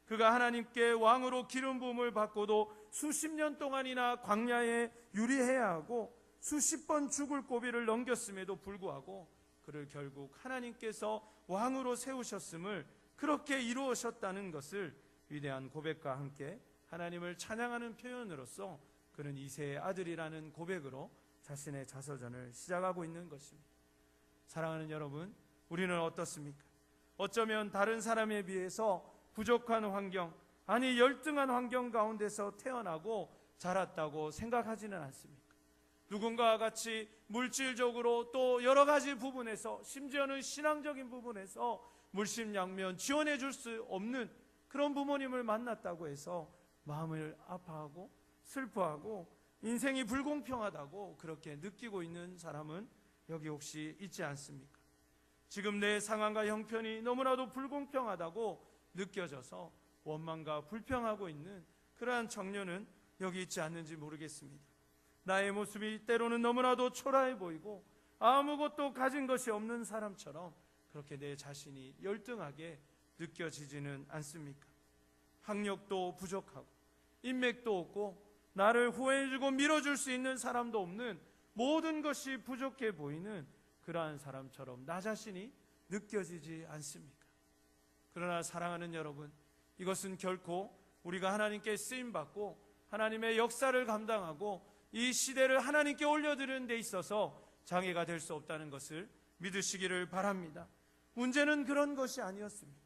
그가 하나님께 왕으로 기름 부음을 받고도 수십 년 동안이나 광야에 유리해야 하고 수십 번 죽을 고비를 넘겼음에도 불구하고 그를 결국 하나님께서 왕으로 세우셨음을 그렇게 이루으셨다는 것을 위대한 고백과 함께 하나님을 찬양하는 표현으로서 그는 이새의 아들이라는 고백으로 자신의 자서전을 시작하고 있는 것입니다. 사랑하는 여러분, 우리는 어떻습니까? 어쩌면 다른 사람에 비해서 부족한 환경, 아니 열등한 환경 가운데서 태어나고 자랐다고 생각하지는 않습니까? 누군가와 같이 물질적으로 또 여러 가지 부분에서 심지어는 신앙적인 부분에서 물심양면 지원해 줄 수 없는 그런 부모님을 만났다고 해서 마음을 아파하고 슬퍼하고 인생이 불공평하다고 그렇게 느끼고 있는 사람은 여기 혹시 있지 않습니까? 지금 내 상황과 형편이 너무나도 불공평하다고 느껴져서 원망과 불평하고 있는 그러한 청년은 여기 있지 않는지 모르겠습니다. 나의 모습이 때로는 너무나도 초라해 보이고 아무것도 가진 것이 없는 사람처럼 그렇게 내 자신이 열등하게 느껴지지는 않습니까? 학력도 부족하고 인맥도 없고 나를 후회해주고 밀어줄 수 있는 사람도 없는 모든 것이 부족해 보이는 그러한 사람처럼 나 자신이 느껴지지 않습니까? 그러나 사랑하는 여러분, 이것은 결코 우리가 하나님께 쓰임받고 하나님의 역사를 감당하고 이 시대를 하나님께 올려드리는 데 있어서 장애가 될 수 없다는 것을 믿으시기를 바랍니다. 문제는 그런 것이 아니었습니다.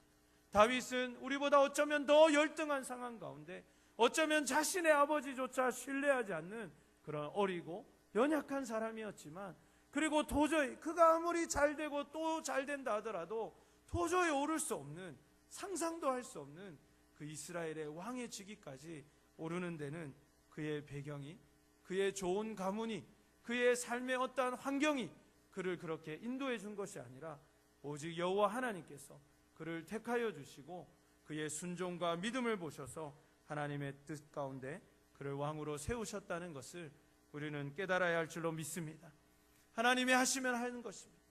다윗은 우리보다 어쩌면 더 열등한 상황 가운데 어쩌면 자신의 아버지조차 신뢰하지 않는 그런 어리고 연약한 사람이었지만 그리고 도저히 그가 아무리 잘되고 또 잘된다 하더라도 도저히 오를 수 없는, 상상도 할 수 없는 그 이스라엘의 왕의 직위까지 오르는 데는 그의 배경이, 그의 좋은 가문이, 그의 삶의 어떠한 환경이 그를 그렇게 인도해 준 것이 아니라 오직 여호와 하나님께서 그를 택하여 주시고 그의 순종과 믿음을 보셔서 하나님의 뜻 가운데 그를 왕으로 세우셨다는 것을 우리는 깨달아야 할 줄로 믿습니다. 하나님이 하시면 하는 것입니다.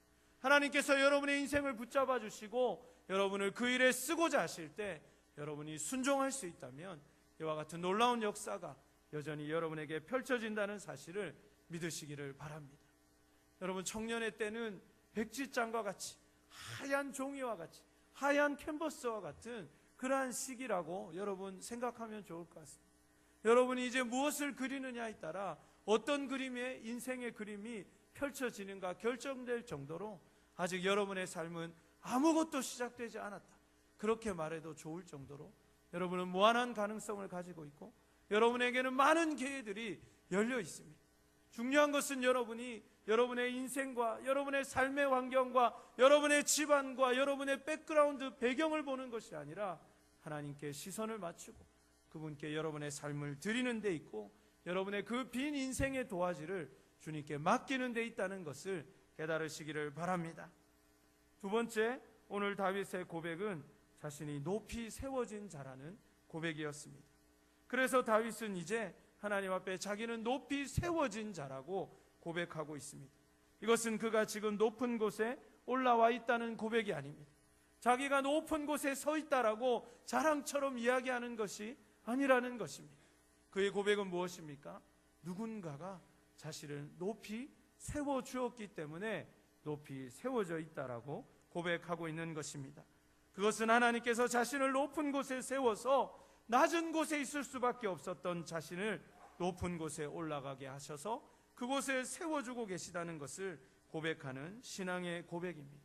하나님께서 여러분의 인생을 붙잡아 주시고 여러분을 그 일에 쓰고자 하실 때 여러분이 순종할 수 있다면 이와 같은 놀라운 역사가 여전히 여러분에게 펼쳐진다는 사실을 믿으시기를 바랍니다. 여러분, 청년의 때는 백지장과 같이 하얀 종이와 같이 하얀 캔버스와 같은 그러한 시기라고 여러분 생각하면 좋을 것 같습니다. 여러분이 이제 무엇을 그리느냐에 따라 어떤 그림의 인생의 그림이 펼쳐지는가 결정될 정도로 아직 여러분의 삶은 아무것도 시작되지 않았다, 그렇게 말해도 좋을 정도로 여러분은 무한한 가능성을 가지고 있고 여러분에게는 많은 기회들이 열려 있습니다. 중요한 것은 여러분이 여러분의 인생과 여러분의 삶의 환경과 여러분의 집안과 여러분의 백그라운드 배경을 보는 것이 아니라 하나님께 시선을 맞추고 그분께 여러분의 삶을 드리는 데 있고 여러분의 그 빈 인생의 도화지를 주님께 맡기는 데 있다는 것을 깨달으시기를 바랍니다. 두 번째, 오늘 다윗의 고백은 자신이 높이 세워진 자라는 고백이었습니다. 그래서 다윗은 이제 하나님 앞에 자기는 높이 세워진 자라고 고백하고 있습니다. 이것은 그가 지금 높은 곳에 올라와 있다는 고백이 아닙니다. 자기가 높은 곳에 서 있다라고 자랑처럼 이야기하는 것이 아니라는 것입니다. 그의 고백은 무엇입니까? 누군가가 자신을 높이 세워주었기 때문에 높이 세워져 있다라고 고백하고 있는 것입니다. 그것은 하나님께서 자신을 높은 곳에 세워서 낮은 곳에 있을 수밖에 없었던 자신을 높은 곳에 올라가게 하셔서 그곳에 세워주고 계시다는 것을 고백하는 신앙의 고백입니다.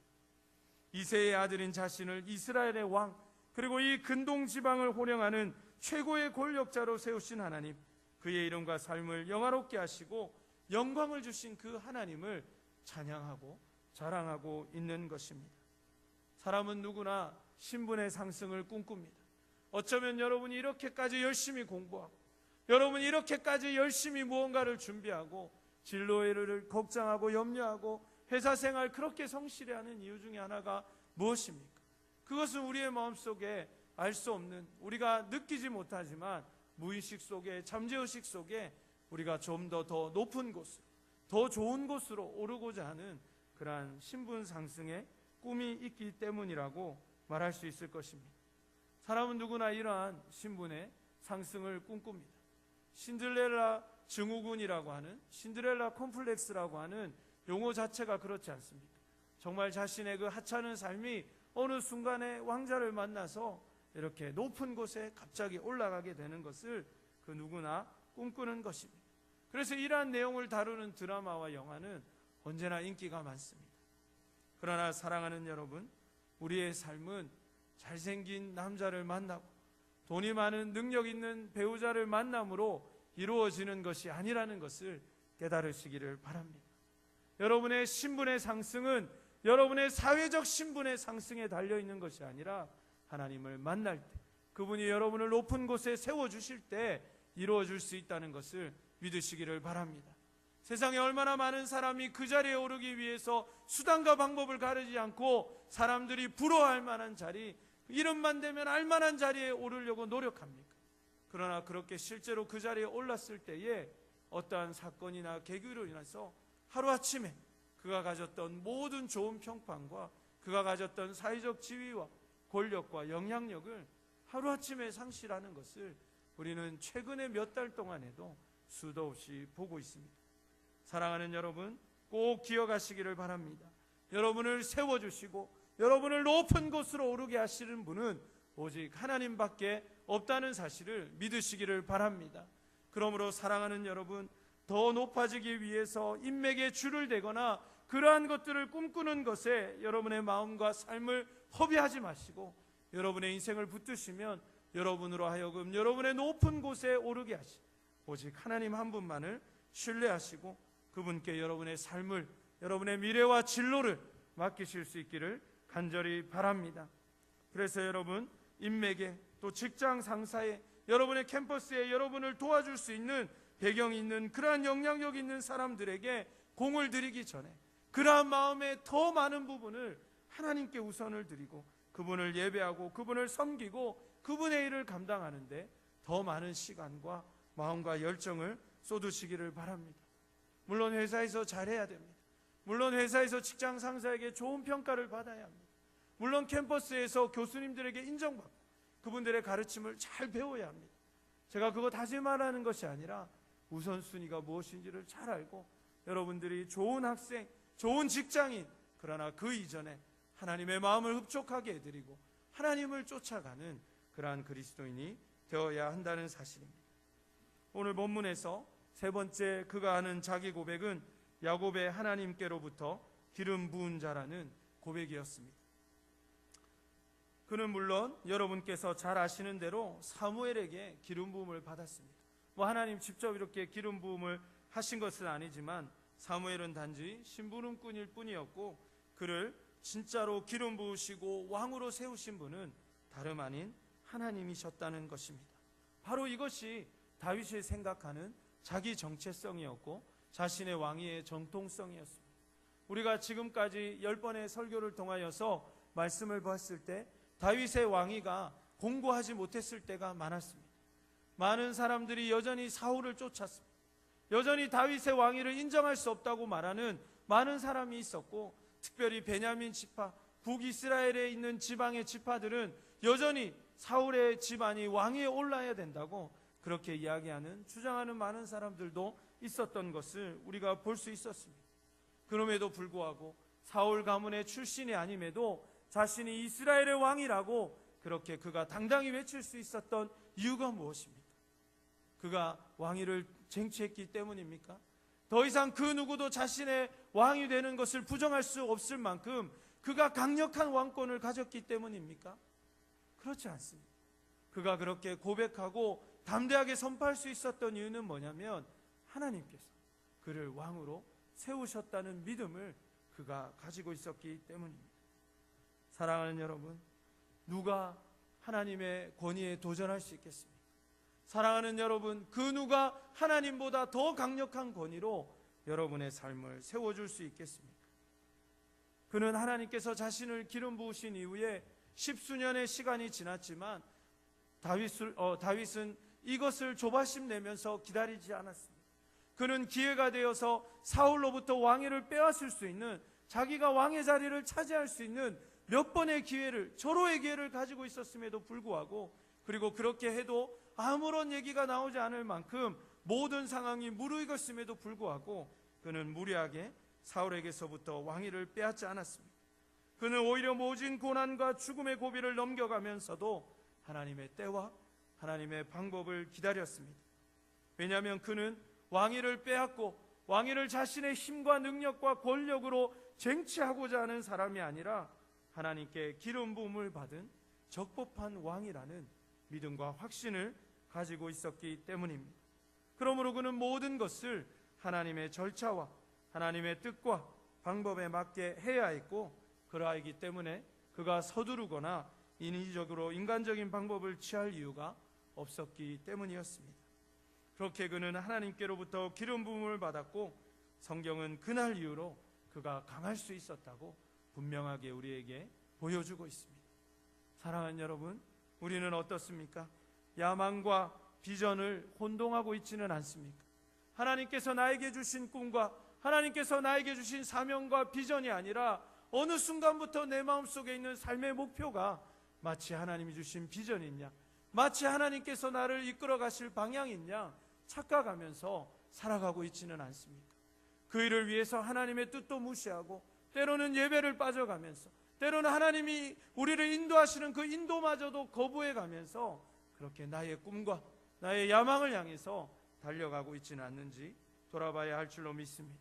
이새의 아들인 자신을 이스라엘의 왕, 그리고 이 근동 지방을 호령하는 최고의 권력자로 세우신 하나님, 그의 이름과 삶을 영화롭게 하시고 영광을 주신 그 하나님을 찬양하고 자랑하고 있는 것입니다. 사람은 누구나 신분의 상승을 꿈꿉니다. 어쩌면 여러분이 이렇게까지 열심히 공부하고, 여러분이 이렇게까지 열심히 무언가를 준비하고 진로를 걱정하고 염려하고 회사 생활 그렇게 성실히 하는 이유 중에 하나가 무엇입니까? 그것은 우리의 마음속에 알 수 없는, 우리가 느끼지 못하지만 무의식 속에, 잠재의식 속에 우리가 좀 더 높은 곳으로, 더 좋은 곳으로 오르고자 하는 그러한 신분 상승의 꿈이 있기 때문이라고 말할 수 있을 것입니다. 사람은 누구나 이러한 신분의 상승을 꿈꿉니다. 신들렐라 증후군이라고 하는, 신드렐라 콤플렉스라고 하는 용어 자체가 그렇지 않습니까? 정말 자신의 그 하찮은 삶이 어느 순간에 왕자를 만나서 이렇게 높은 곳에 갑자기 올라가게 되는 것을 그 누구나 꿈꾸는 것입니다. 그래서 이러한 내용을 다루는 드라마와 영화는 언제나 인기가 많습니다. 그러나 사랑하는 여러분, 우리의 삶은 잘생긴 남자를 만나고 돈이 많은 능력 있는 배우자를 만남으로 이루어지는 것이 아니라는 것을 깨달으시기를 바랍니다. 여러분의 신분의 상승은 여러분의 사회적 신분의 상승에 달려있는 것이 아니라 하나님을 만날 때, 그분이 여러분을 높은 곳에 세워주실 때 이루어질 수 있다는 것을 믿으시기를 바랍니다. 세상에 얼마나 많은 사람이 그 자리에 오르기 위해서 수단과 방법을 가르지 않고 사람들이 부러워할 만한 자리, 이름만 되면 알만한 자리에 오르려고 노력합니까? 그러나 그렇게 실제로 그 자리에 올랐을 때에 어떠한 사건이나 계기로 인해서 하루아침에 그가 가졌던 모든 좋은 평판과 그가 가졌던 사회적 지위와 권력과 영향력을 하루아침에 상실하는 것을 우리는 최근에 몇 달 동안에도 수도 없이 보고 있습니다. 사랑하는 여러분, 꼭 기억하시기를 바랍니다. 여러분을 세워주시고 여러분을 높은 곳으로 오르게 하시는 분은 오직 하나님밖에 없다는 사실을 믿으시기를 바랍니다. 그러므로 사랑하는 여러분, 더 높아지기 위해서 인맥에 줄을 대거나 그러한 것들을 꿈꾸는 것에 여러분의 마음과 삶을 허비하지 마시고 여러분의 인생을 붙드시면 여러분으로 하여금 여러분의 높은 곳에 오르게 하시, 오직 하나님 한 분만을 신뢰하시고 그분께 여러분의 삶을, 여러분의 미래와 진로를 맡기실 수 있기를 간절히 바랍니다. 그래서 여러분, 인맥에, 또 직장 상사에, 여러분의 캠퍼스에 여러분을 도와줄 수 있는 배경이 있는 그러한 영향력 있는 사람들에게 공을 들이기 전에 그러한 마음의 더 많은 부분을 하나님께 우선을 드리고 그분을 예배하고 그분을 섬기고 그분의 일을 감당하는데 더 많은 시간과 마음과 열정을 쏟으시기를 바랍니다. 물론 회사에서 잘해야 됩니다. 물론 회사에서 직장 상사에게 좋은 평가를 받아야 합니다. 물론 캠퍼스에서 교수님들에게 인정받고 그분들의 가르침을 잘 배워야 합니다. 제가 그거 다시 말하는 것이 아니라 우선순위가 무엇인지를 잘 알고 여러분들이 좋은 학생, 좋은 직장인, 그러나 그 이전에 하나님의 마음을 흡족하게 해드리고 하나님을 쫓아가는 그러한 그리스도인이 되어야 한다는 사실입니다. 오늘 본문에서 세 번째 그가 하는 자기 고백은 야곱의 하나님께로부터 기름 부은 자라는 고백이었습니다. 그는 물론 여러분께서 잘 아시는 대로 사무엘에게 기름 부음을 받았습니다. 하나님 직접 이렇게 기름 부음을 하신 것은 아니지만 사무엘은 단지 심부름꾼일 뿐이었고 그를 진짜로 기름 부으시고 왕으로 세우신 분은 다름 아닌 하나님이셨다는 것입니다. 바로 이것이 다윗이 생각하는 자기 정체성이었고 자신의 왕위의 정통성이었습니다. 우리가 지금까지 10번의 설교를 통하여서 말씀을 보았을 때 다윗의 왕위가 공고하지 못했을 때가 많았습니다. 많은 사람들이 여전히 사울을 쫓았습니다. 여전히 다윗의 왕위를 인정할 수 없다고 말하는 많은 사람이 있었고, 특별히 베냐민 지파, 북이스라엘에 있는 지방의 지파들은 여전히 사울의 집안이 왕위에 올라야 된다고 그렇게 이야기하는, 주장하는 많은 사람들도 있었던 것을 우리가 볼 수 있었습니다. 그럼에도 불구하고 사울 가문의 출신이 아님에도 자신이 이스라엘의 왕이라고 그렇게 그가 당당히 외칠 수 있었던 이유가 무엇입니까? 그가 왕위를 쟁취했기 때문입니까? 더 이상 그 누구도 자신의 왕이 되는 것을 부정할 수 없을 만큼 그가 강력한 왕권을 가졌기 때문입니까? 그렇지 않습니다. 그가 그렇게 고백하고 담대하게 선포할 수 있었던 이유는 뭐냐면 하나님께서 그를 왕으로 세우셨다는 믿음을 그가 가지고 있었기 때문입니다. 사랑하는 여러분, 누가 하나님의 권위에 도전할 수 있겠습니까? 사랑하는 여러분, 그 누가 하나님보다 더 강력한 권위로 여러분의 삶을 세워줄 수 있겠습니까? 그는 하나님께서 자신을 기름 부으신 이후에 10수년의 시간이 지났지만 다윗은 이것을 조바심 내면서 기다리지 않았습니다. 그는 기회가 되어서 사울로부터 왕위를 빼앗을 수 있는, 자기가 왕의 자리를 차지할 수 있는 몇 번의 기회를, 절호의 기회를 가지고 있었음에도 불구하고, 그리고 그렇게 해도 아무런 얘기가 나오지 않을 만큼 모든 상황이 무르익었음에도 불구하고 그는 무리하게 사울에게서부터 왕위를 빼앗지 않았습니다. 그는 오히려 모진 고난과 죽음의 고비를 넘겨가면서도 하나님의 때와 하나님의 방법을 기다렸습니다. 왜냐하면 그는 왕위를 빼앗고 왕위를 자신의 힘과 능력과 권력으로 쟁취하고자 하는 사람이 아니라 하나님께 기름 부음을 받은 적법한 왕이라는 믿음과 확신을 가지고 있었기 때문입니다. 그러므로 그는 모든 것을 하나님의 절차와 하나님의 뜻과 방법에 맞게 해야 했고, 그러하기 때문에 그가 서두르거나 인위적으로 인간적인 방법을 취할 이유가 없었기 때문이었습니다. 그렇게 그는 하나님께로부터 기름 부음을 받았고, 성경은 그날 이후로 그가 강할 수 있었다고 분명하게 우리에게 보여주고 있습니다. 사랑하는 여러분, 우리는 어떻습니까? 야망과 비전을 혼동하고 있지는 않습니까? 하나님께서 나에게 주신 꿈과 하나님께서 나에게 주신 사명과 비전이 아니라 어느 순간부터 내 마음속에 있는 삶의 목표가 마치 하나님이 주신 비전이냐, 마치 하나님께서 나를 이끌어 가실 방향이냐 착각하면서 살아가고 있지는 않습니까? 그 일을 위해서 하나님의 뜻도 무시하고, 때로는 예배를 빠져가면서, 때로는 하나님이 우리를 인도하시는 그 인도마저도 거부해가면서 그렇게 나의 꿈과 나의 야망을 향해서 달려가고 있지는 않는지 돌아봐야 할 줄로 믿습니다.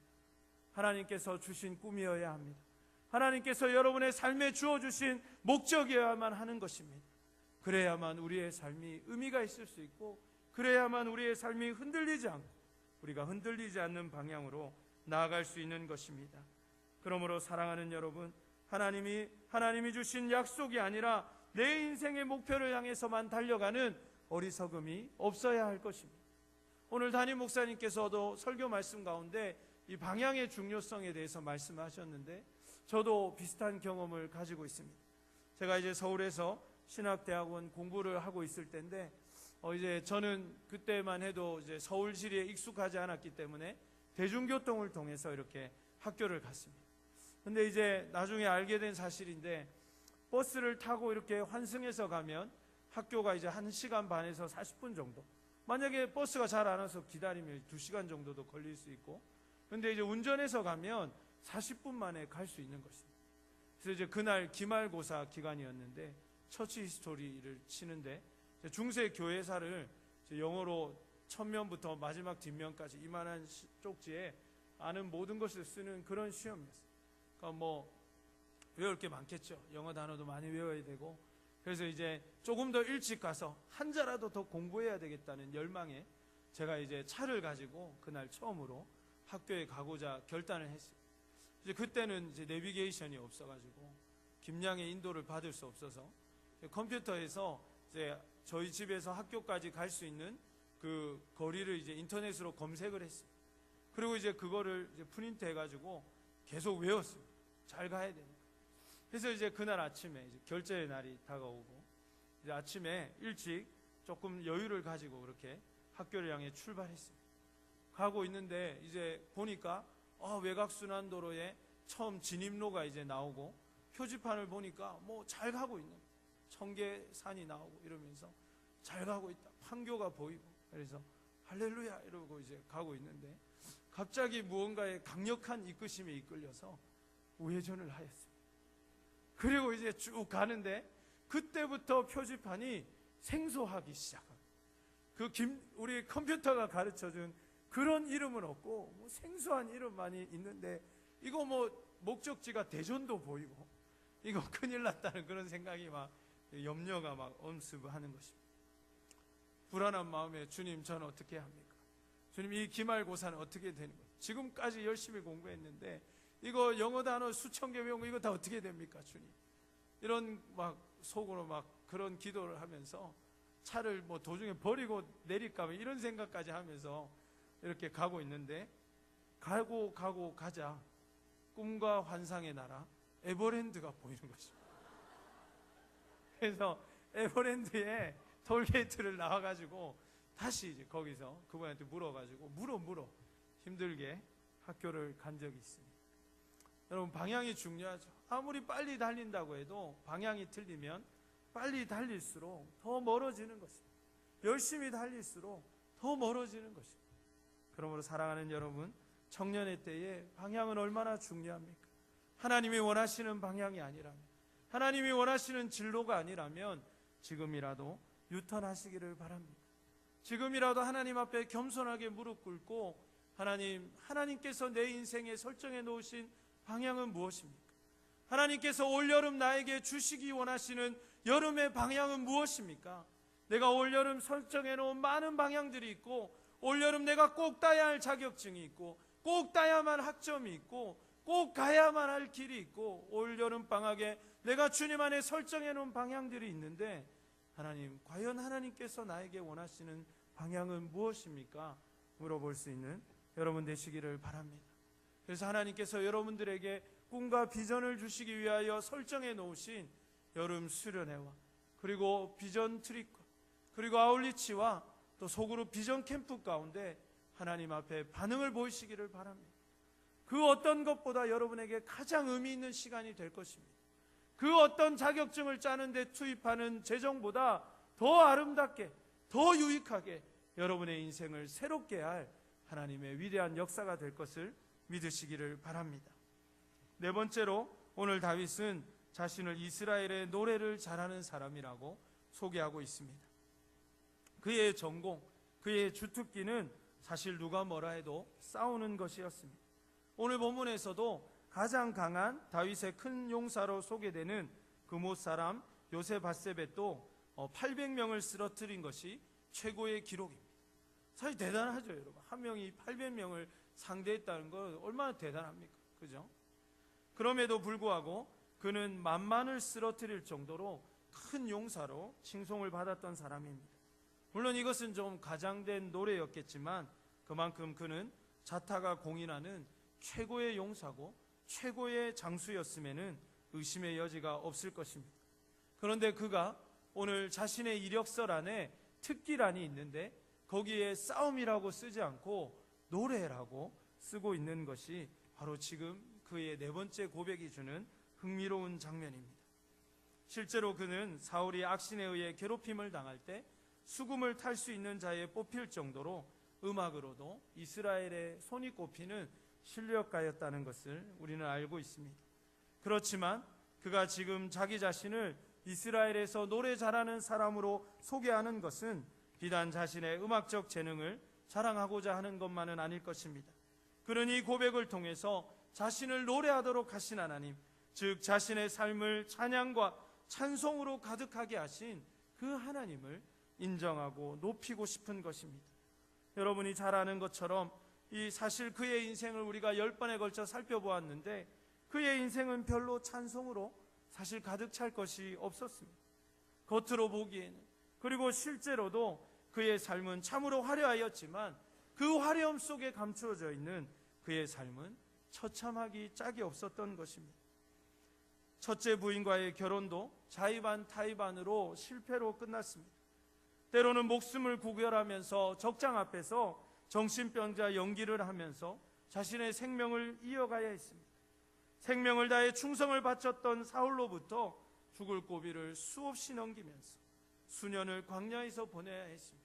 하나님께서 주신 꿈이어야 합니다. 하나님께서 여러분의 삶에 주어주신 목적이어야만 하는 것입니다. 그래야만 우리의 삶이 의미가 있을 수 있고, 그래야만 우리의 삶이 흔들리지 않고 우리가 흔들리지 않는 방향으로 나아갈 수 있는 것입니다. 그러므로 사랑하는 여러분, 하나님이 주신 약속이 아니라 내 인생의 목표를 향해서만 달려가는 어리석음이 없어야 할 것입니다. 오늘 담임 목사님께서도 설교 말씀 가운데 이 방향의 중요성에 대해서 말씀하셨는데, 저도 비슷한 경험을 가지고 있습니다. 제가 이제 서울에서 신학대학원 공부를 하고 있을 때인데, 이제 저는 그때만 해도 이제 서울시리에 익숙하지 않았기 때문에 대중교통을 통해서 이렇게 학교를 갔습니다. 근데 이제 나중에 알게 된 사실인데, 버스를 타고 이렇게 환승해서 가면 학교가 이제 1시간 반에서 40분 정도, 만약에 버스가 잘 안 와서 기다리면 2시간 정도도 걸릴 수 있고, 근데 이제 운전해서 가면 40분 만에 갈 수 있는 것입니다. 그래서 이제 그날 기말고사 기간이었는데 처치 히스토리를 치는데, 중세 교회사를 영어로 첫면부터 마지막 뒷면까지 이만한 쪽지에 아는 모든 것을 쓰는 그런 시험이었어요. 그러니까 뭐 외울 게 많겠죠. 영어 단어도 많이 외워야 되고. 그래서 이제 조금 더 일찍 가서 한 자라도 더 공부해야 되겠다는 열망에 제가 이제 차를 가지고 그날 처음으로 학교에 가고자 결단을 했어요. 이제 그때는 이제 내비게이션이 없어가지고 김양의 인도를 받을 수 없어서 컴퓨터에서 이제 저희 집에서 학교까지 갈 수 있는 그 거리를 이제 인터넷으로 검색을 했어요. 그리고 이제 그거를 이제 프린트 해가지고 계속 외웠어요. 잘 가야 되니까. 그래서 이제 그날 아침에 이제 결제의 날이 다가오고 이제 아침에 일찍 조금 여유를 가지고 그렇게 학교를 향해 출발했어요. 가고 있는데 이제 보니까 외곽순환도로에 처음 진입로가 이제 나오고 표지판을 보니까 뭐 잘 가고 있는 청계산이 나오고 이러면서 잘 가고 있다. 판교가 보이고 그래서 할렐루야 이러고 이제 가고 있는데 갑자기 무언가의 강력한 이끄심에 이끌려서 우회전을 하였습니다. 그리고 이제 쭉 가는데 그때부터 표지판이 생소하기 시작합니다. 우리 컴퓨터가 가르쳐준 그런 이름은 없고 뭐 생소한 이름만이 있는데 이거 뭐 목적지가 대전도 보이고 이거 큰일 났다는 그런 생각이 막 염려가 막 엄습하는 것입니다. 불안한 마음에 주님 저는 어떻게 합니까? 주님 이 기말고사는 어떻게 되는 거예요? 지금까지 열심히 공부했는데 이거 영어 단어 수천 개 외운 거 이거 다 어떻게 됩니까 주님? 이런 막 속으로 막 그런 기도를 하면서 차를 뭐 도중에 버리고 내릴까 봐 이런 생각까지 하면서 이렇게 가고 있는데 가자 꿈과 환상의 나라 에버랜드가 보이는 것입니다. 그래서 에버랜드에 톨게이트를 나와가지고 다시 이제 거기서 그분한테 물어가지고 물어 힘들게 학교를 간 적이 있습니다. 여러분 방향이 중요하죠. 아무리 빨리 달린다고 해도 방향이 틀리면 빨리 달릴수록 더 멀어지는 것입니다. 열심히 달릴수록 더 멀어지는 것입니다. 그러므로 사랑하는 여러분, 청년의 때에 방향은 얼마나 중요합니까? 하나님이 원하시는 방향이 아니라면, 하나님이 원하시는 진로가 아니라면 지금이라도 유턴하시기를 바랍니다. 지금이라도 하나님 앞에 겸손하게 무릎 꿇고 하나님께서 내 인생에 설정해 놓으신 방향은 무엇입니까? 하나님께서 올여름 나에게 주시기 원하시는 여름의 방향은 무엇입니까? 내가 올여름 설정해 놓은 많은 방향들이 있고 올여름 내가 꼭 따야 할 자격증이 있고 꼭 따야만 학점이 있고 꼭 가야만 할 길이 있고 올여름 방학에 내가 주님 안에 설정해 놓은 방향들이 있는데 하나님, 과연 하나님께서 나에게 원하시는 방향은 무엇입니까? 물어볼 수 있는 여러분 되시기를 바랍니다. 그래서 하나님께서 여러분들에게 꿈과 비전을 주시기 위하여 설정해 놓으신 여름 수련회와 그리고 비전 트립과 그리고 아울리치와 또 소그룹 비전 캠프 가운데 하나님 앞에 반응을 보이시기를 바랍니다. 그 어떤 것보다 여러분에게 가장 의미 있는 시간이 될 것입니다. 그 어떤 자격증을 짜는데 투입하는 재정보다 더 아름답게, 더 유익하게 여러분의 인생을 새롭게 할 하나님의 위대한 역사가 될 것을 믿으시기를 바랍니다. 네 번째로 오늘 다윗은 자신을 이스라엘의 노래를 잘하는 사람이라고 소개하고 있습니다. 그의 전공, 그의 주특기는 사실 누가 뭐라 해도 싸우는 것이었습니다. 오늘 본문에서도 가장 강한 다윗의 큰 용사로 소개되는 그못 사람 요세바세벳도 800명을 쓰러뜨린 것이 최고의 기록입니다. 사실 대단하죠, 여러분. 한 명이 800명을 상대했다는 건 얼마나 대단합니까? 그죠? 그럼에도 불구하고 그는 만만을 쓰러뜨릴 정도로 큰 용사로 칭송을 받았던 사람입니다. 물론 이것은 좀 과장된 노래였겠지만 그만큼 그는 자타가 공인하는 최고의 용사고 최고의 장수였음에는 의심의 여지가 없을 것입니다. 그런데 그가 오늘 자신의 이력서 안에 특기란이 있는데 거기에 싸움이라고 쓰지 않고 노래라고 쓰고 있는 것이 바로 지금 그의 네 번째 고백이 주는 흥미로운 장면입니다. 실제로 그는 사울이 악신에 의해 괴롭힘을 당할 때 수금을 탈 수 있는 자에 뽑힐 정도로 음악으로도 이스라엘의 손이 꼽히는 실력가였다는 것을 우리는 알고 있습니다. 그렇지만 그가 지금 자기 자신을 이스라엘에서 노래 잘하는 사람으로 소개하는 것은 비단 자신의 음악적 재능을 자랑하고자 하는 것만은 아닐 것입니다. 그는 이 고백을 통해서 자신을 노래하도록 하신 하나님, 즉 자신의 삶을 찬양과 찬송으로 가득하게 하신 그 하나님을 인정하고 높이고 싶은 것입니다. 여러분이 잘 아는 것처럼 이 사실 그의 인생을 우리가 10번에 걸쳐 살펴보았는데 그의 인생은 별로 찬송으로 사실 가득 찰 것이 없었습니다. 겉으로 보기에는, 그리고 실제로도 그의 삶은 참으로 화려하였지만 그 화려함 속에 감추어져 있는 그의 삶은 처참하기 짝이 없었던 것입니다. 첫째 부인과의 결혼도 자의반 타의반으로 실패로 끝났습니다. 때로는 목숨을 구별하면서 적장 앞에서 정신병자 연기를 하면서 자신의 생명을 이어가야 했습니다. 생명을 다해 충성을 바쳤던 사울로부터 죽을 고비를 수없이 넘기면서 수년을 광야에서 보내야 했습니다.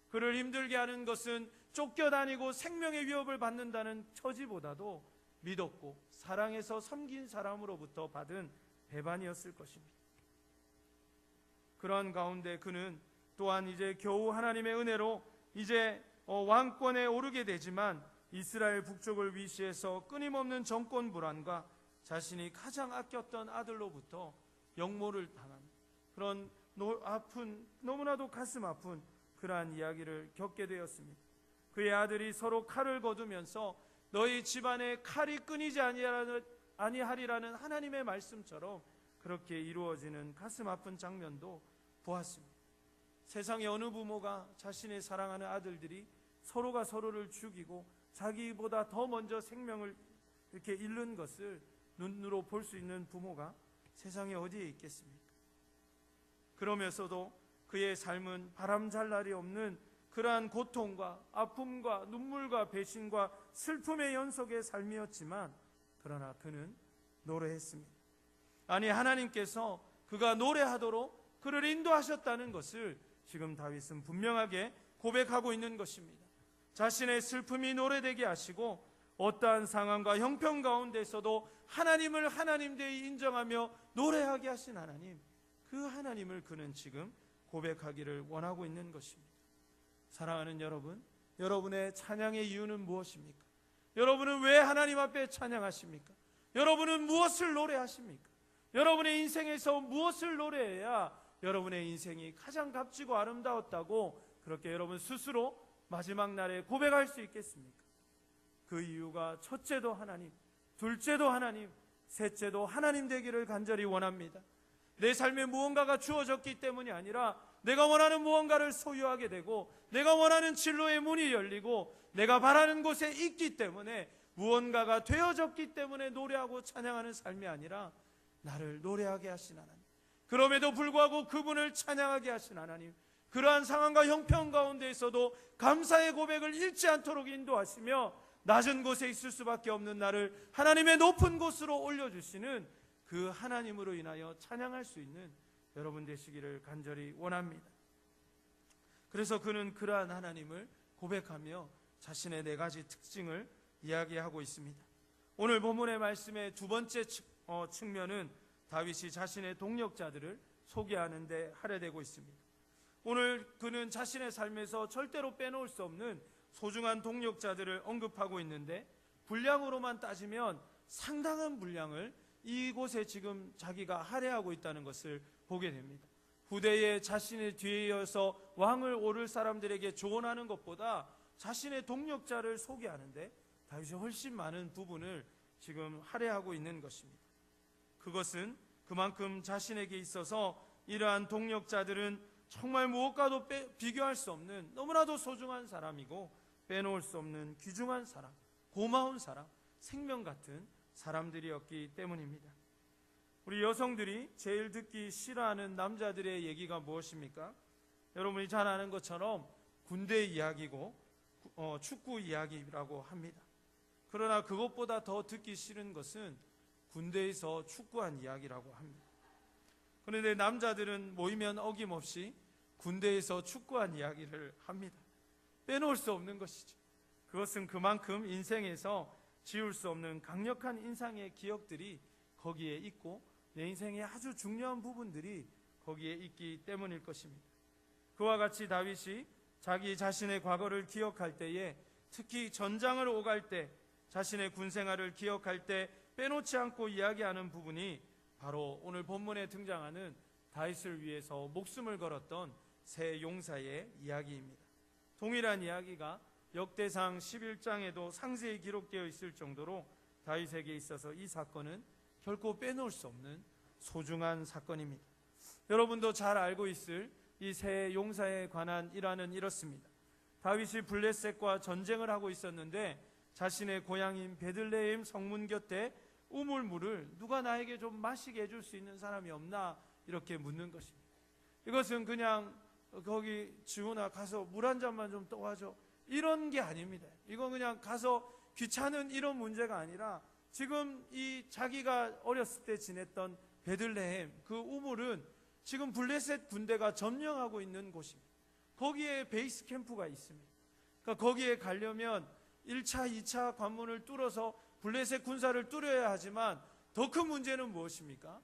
그를 힘들게 하는 것은 쫓겨다니고 생명의 위협을 받는다는 처지보다도 믿었고 사랑해서 섬긴 사람으로부터 받은 배반이었을 것입니다. 그러한 가운데 그는 또한 이제 겨우 하나님의 은혜로 이제 왕권에 오르게 되지만 이스라엘 북쪽을 위시해서 끊임없는 정권 불안과 자신이 가장 아꼈던 아들로부터 역모를 당한 그런 너무나도 가슴 아픈 그러한 이야기를 겪게 되었습니다. 그의 아들이 서로 칼을 거두면서 너희 집안에 칼이 끊이지 아니하리라는 하나님의 말씀처럼 그렇게 이루어지는 가슴 아픈 장면도 보았습니다. 세상의 어느 부모가 자신의 사랑하는 아들들이 서로가 서로를 죽이고 자기보다 더 먼저 생명을 이렇게 잃는 것을 눈으로 볼 수 있는 부모가 세상에 어디에 있겠습니까? 그러면서도 그의 삶은 바람잘 날이 없는 그러한 고통과 아픔과 눈물과 배신과 슬픔의 연속의 삶이었지만 그러나 그는 노래했습니다. 아니 하나님께서 그가 노래하도록 그를 인도하셨다는 것을 지금 다윗은 분명하게 고백하고 있는 것입니다. 자신의 슬픔이 노래되게 하시고 어떠한 상황과 형편 가운데서도 하나님을 하나님되이 인정하며 노래하게 하신 하나님, 그 하나님을 그는 지금 고백하기를 원하고 있는 것입니다. 사랑하는 여러분, 여러분의 찬양의 이유는 무엇입니까? 여러분은 왜 하나님 앞에 찬양하십니까? 여러분은 무엇을 노래하십니까? 여러분의 인생에서 무엇을 노래해야 여러분의 인생이 가장 값지고 아름다웠다고 그렇게 여러분 스스로 마지막 날에 고백할 수 있겠습니까? 그 이유가 첫째도 하나님, 둘째도 하나님, 셋째도 하나님 되기를 간절히 원합니다. 내 삶에 무언가가 주어졌기 때문이 아니라 내가 원하는 무언가를 소유하게 되고 내가 원하는 진로의 문이 열리고 내가 바라는 곳에 있기 때문에 무언가가 되어졌기 때문에 노래하고 찬양하는 삶이 아니라 나를 노래하게 하신 하나님, 그럼에도 불구하고 그분을 찬양하게 하신 하나님, 그러한 상황과 형편 가운데에서도 감사의 고백을 잃지 않도록 인도하시며 낮은 곳에 있을 수밖에 없는 나를 하나님의 높은 곳으로 올려주시는 그 하나님으로 인하여 찬양할 수 있는 여러분 되시기를 간절히 원합니다. 그래서 그는 그러한 하나님을 고백하며 자신의 4가지 특징을 이야기하고 있습니다. 오늘 본문의 말씀의 두 번째 측면은 다윗이 자신의 동력자들을 소개하는 데 할애되고 있습니다. 오늘 그는 자신의 삶에서 절대로 빼놓을 수 없는 소중한 동력자들을 언급하고 있는데 분량으로만 따지면 상당한 분량을 이곳에 지금 자기가 할애하고 있다는 것을 보게 됩니다. 후대에 자신의 뒤에 이어서 왕을 오를 사람들에게 조언하는 것보다 자신의 동력자를 소개하는데 다윗이 훨씬 많은 부분을 지금 할애하고 있는 것입니다. 그것은 그만큼 자신에게 있어서 이러한 동력자들은 정말 무엇과도 비교할 수 없는 너무나도 소중한 사람이고 빼놓을 수 없는 귀중한 사람, 고마운 사람, 생명 같은 사람들이었기 때문입니다. 우리 여성들이 제일 듣기 싫어하는 남자들의 얘기가 무엇입니까? 여러분이 잘 아는 것처럼 군대 이야기고 축구 이야기라고 합니다. 그러나 그것보다 더 듣기 싫은 것은 군대에서 축구한 이야기라고 합니다. 그런데 남자들은 모이면 어김없이 군대에서 축구한 이야기를 합니다. 빼놓을 수 없는 것이죠. 그것은 그만큼 인생에서 지울 수 없는 강력한 인상의 기억들이 거기에 있고 내 인생의 아주 중요한 부분들이 거기에 있기 때문일 것입니다. 그와 같이 다윗이 자기 자신의 과거를 기억할 때에, 특히 전장을 오갈 때 자신의 군생활을 기억할 때 빼놓지 않고 이야기하는 부분이 바로 오늘 본문에 등장하는 다윗을 위해서 목숨을 걸었던 세 용사의 이야기입니다. 동일한 이야기가 역대상 11장에도 상세히 기록되어 있을 정도로 다윗에게 있어서 이 사건은 결코 빼놓을 수 없는 소중한 사건입니다. 여러분도 잘 알고 있을 이 세 용사에 관한 일화는 이렇습니다. 다윗이 블레셋과 전쟁을 하고 있었는데 자신의 고향인 베들레헴 성문 곁에 우물물을 누가 나에게 좀 마시게 해줄 수 있는 사람이 없나 이렇게 묻는 것입니다. 이것은 그냥 거기 지훈아 가서 물 한 잔만 좀 떠와줘 이런 게 아닙니다. 이건 그냥 가서 귀찮은 이런 문제가 아니라 지금 이 자기가 어렸을 때 지냈던 베들레헴 그 우물은 지금 블레셋 군대가 점령하고 있는 곳입니다. 거기에 베이스 캠프가 있습니다. 그러니까 거기에 가려면 1차, 2차 관문을 뚫어서 블레셋 군사를 뚫어야 하지만 더 큰 문제는 무엇입니까?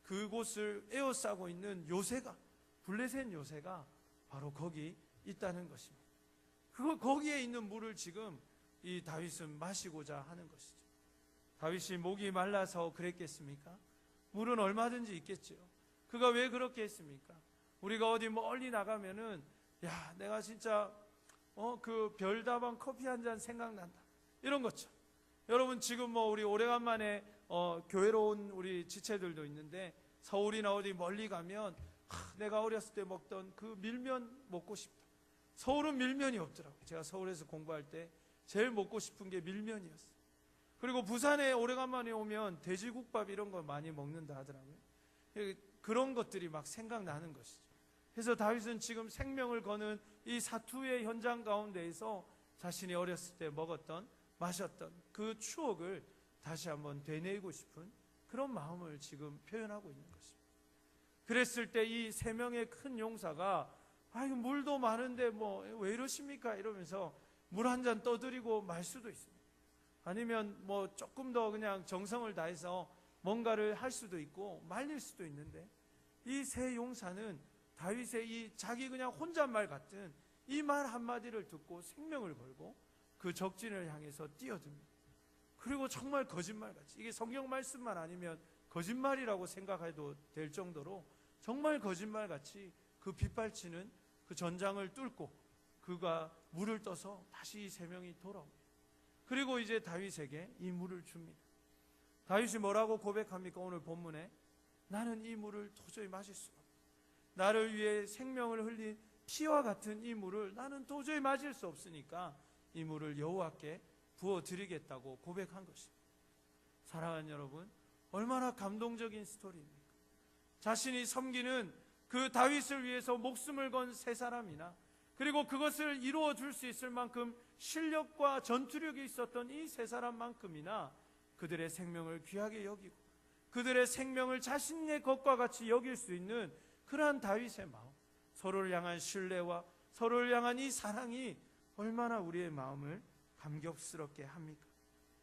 그곳을 에워싸고 있는 요새가, 블레셋 요새가 바로 거기 있다는 것입니다. 거기에 있는 물을 지금 이 다윗은 마시고자 하는 것이죠. 다윗이 목이 말라서 그랬겠습니까? 물은 얼마든지 있겠죠. 그가 왜 그렇게 했습니까? 우리가 어디 멀리 나가면은 야 내가 진짜 그 별다방 커피 한 잔 생각난다 이런 거죠. 여러분 지금 뭐 우리 오래간만에 교회로 온 우리 지체들도 있는데 서울이나 어디 멀리 가면 내가 어렸을 때 먹던 그 밀면 먹고 싶다. 서울은 밀면이 없더라고요. 제가 서울에서 공부할 때 제일 먹고 싶은 게 밀면이었어요. 그리고 부산에 오래간만에 오면 돼지국밥 이런 거 많이 먹는다 하더라고요. 그런 것들이 막 생각나는 것이죠. 그래서 다윗은 지금 생명을 거는 이 사투의 현장 가운데에서 자신이 어렸을 때 먹었던 마셨던 그 추억을 다시 한번 되뇌이고 싶은 그런 마음을 지금 표현하고 있는 것입니다. 그랬을 때 이 세 명의 큰 용사가 아유 물도 많은데 뭐 왜 이러십니까 이러면서 물 한 잔 떠드리고 말 수도 있습니다. 아니면 뭐 조금 더 그냥 정성을 다해서 뭔가를 할 수도 있고 말릴 수도 있는데 이 세 용사는 다윗의 이 자기 그냥 혼잣말 같은 이 말 한마디를 듣고 생명을 걸고 그 적진을 향해서 뛰어듭니다. 그리고 정말 거짓말같이 이게 성경 말씀만 아니면 거짓말이라고 생각해도 될 정도로 정말 거짓말같이 그 빗발치는 그 전장을 뚫고 그가 물을 떠서 다시 이 세 명이 돌아옵니다. 그리고 이제 다윗에게 이 물을 줍니다. 다윗이 뭐라고 고백합니까? 오늘 본문에 나는 이 물을 도저히 마실 수가 없다. 나를 위해 생명을 흘린 피와 같은 이 물을 나는 도저히 마실 수 없으니까 이 물을 여호와께 부어드리겠다고 고백한 것입니다. 사랑하는 여러분, 얼마나 감동적인 스토리입니까? 자신이 섬기는 그 다윗을 위해서 목숨을 건 세 사람이나 그리고 그것을 이루어 줄 수 있을 만큼 실력과 전투력이 있었던 이 세 사람만큼이나 그들의 생명을 귀하게 여기고 그들의 생명을 자신의 것과 같이 여길 수 있는 그러한 다윗의 마음, 서로를 향한 신뢰와 서로를 향한 이 사랑이 얼마나 우리의 마음을 감격스럽게 합니까?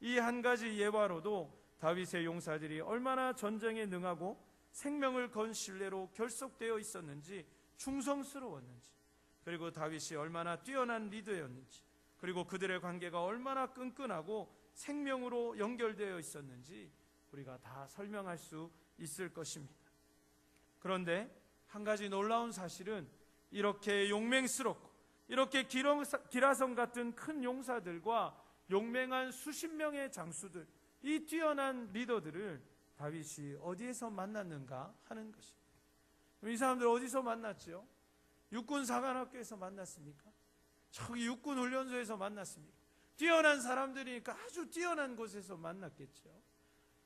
이 한 가지 예화로도 다윗의 용사들이 얼마나 전쟁에 능하고 생명을 건 신뢰로 결속되어 있었는지, 충성스러웠는지, 그리고 다윗이 얼마나 뛰어난 리더였는지, 그리고 그들의 관계가 얼마나 끈끈하고 생명으로 연결되어 있었는지 우리가 다 설명할 수 있을 것입니다. 그런데 한 가지 놀라운 사실은 이렇게 용맹스럽고 이렇게 기라성 같은 큰 용사들과 용맹한 수십 명의 장수들, 이 뛰어난 리더들을 다윗이 어디에서 만났는가 하는 것입니다. 이 사람들 어디서 만났죠? 육군사관학교에서 만났습니까? 저기 육군훈련소에서 만났습니까? 뛰어난 사람들이니까 아주 뛰어난 곳에서 만났겠죠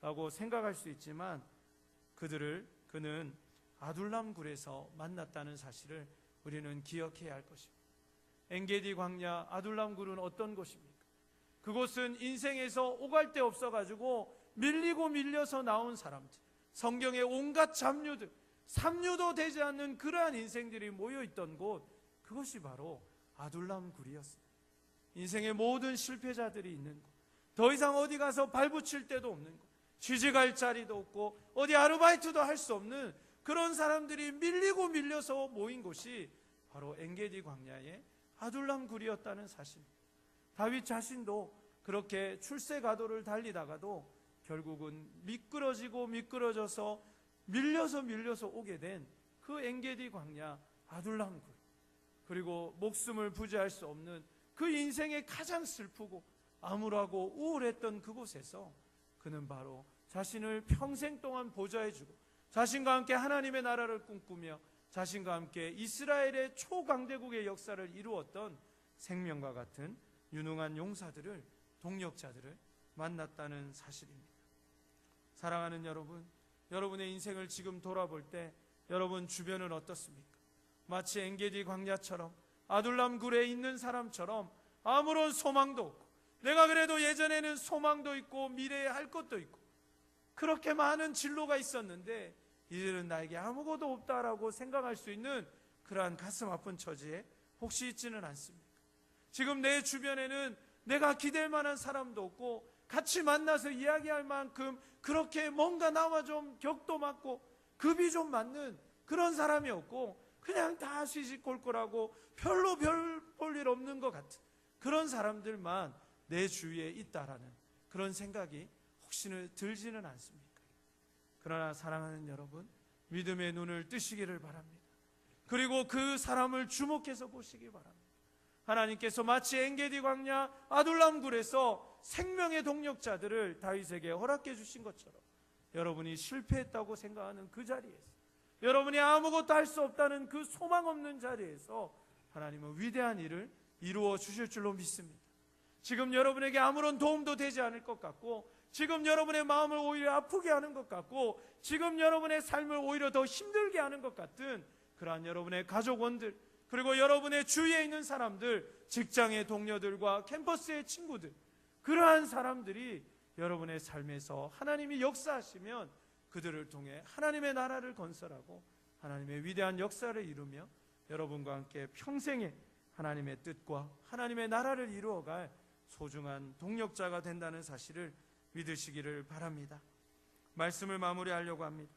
라고 생각할 수 있지만 그는 아둘람 굴에서 만났다는 사실을 우리는 기억해야 할 것입니다. 엔게디 광야 아둘람 굴은 어떤 곳입니까? 그곳은 인생에서 오갈 데 없어가지고 밀리고 밀려서 나온 사람들, 성경의 온갖 잡류들, 삼류도 되지 않는 그러한 인생들이 모여있던 곳, 그것이 바로 아둘람 굴이었습니다. 인생의 모든 실패자들이 있는 곳, 더 이상 어디 가서 발붙일 데도 없는 곳, 취직할 자리도 없고 어디 아르바이트도 할 수 없는 그런 사람들이 밀리고 밀려서 모인 곳이 바로 엔게디 광야의 아둘람 굴이었다는 사실입니다. 다윗 자신도 그렇게 출세가도를 달리다가도 결국은 미끄러져서 밀려서 오게 된 그 엔게디 광야 아둘람 굴, 그리고 목숨을 부지할 수 없는 그 인생의 가장 슬프고 암울하고 우울했던 그곳에서 그는 바로 자신을 평생 동안 보좌해주고 자신과 함께 하나님의 나라를 꿈꾸며 자신과 함께 이스라엘의 초강대국의 역사를 이루었던 생명과 같은 유능한 용사들을, 동력자들을 만났다는 사실입니다. 사랑하는 여러분, 여러분의 인생을 지금 돌아볼 때 여러분 주변은 어떻습니까? 마치 엔게디 광야처럼 아둘람 굴에 있는 사람처럼 아무런 소망도 없고, 내가 그래도 예전에는 소망도 있고 미래에 할 것도 있고 그렇게 많은 진로가 있었는데 이제는 나에게 아무것도 없다라고 생각할 수 있는 그러한 가슴 아픈 처지에 혹시 있지는 않습니까? 지금 내 주변에는 내가 기댈 만한 사람도 없고 같이 만나서 이야기할 만큼 그렇게 뭔가 나와 좀 격도 맞고 급이 좀 맞는 그런 사람이 없고 그냥 다 시시콜콜하고 별로 별 볼 일 없는 것 같은 그런 사람들만 내 주위에 있다라는 그런 생각이 혹시는 들지는 않습니까? 그러나 사랑하는 여러분, 믿음의 눈을 뜨시기를 바랍니다. 그리고 그 사람을 주목해서 보시기 바랍니다. 하나님께서 마치 엔게디 광야 아둘람 굴에서 생명의 동력자들을 다윗에게 허락해 주신 것처럼 여러분이 실패했다고 생각하는 그 자리에서, 여러분이 아무것도 할 수 없다는 그 소망 없는 자리에서 하나님은 위대한 일을 이루어 주실 줄로 믿습니다. 지금 여러분에게 아무런 도움도 되지 않을 것 같고, 지금 여러분의 마음을 오히려 아프게 하는 것 같고, 지금 여러분의 삶을 오히려 더 힘들게 하는 것 같은 그러한 여러분의 가족원들, 그리고 여러분의 주위에 있는 사람들, 직장의 동료들과 캠퍼스의 친구들, 그러한 사람들이 여러분의 삶에서 하나님이 역사하시면 그들을 통해 하나님의 나라를 건설하고 하나님의 위대한 역사를 이루며 여러분과 함께 평생에 하나님의 뜻과 하나님의 나라를 이루어갈 소중한 동력자가 된다는 사실을 믿으시기를 바랍니다. 말씀을 마무리하려고 합니다.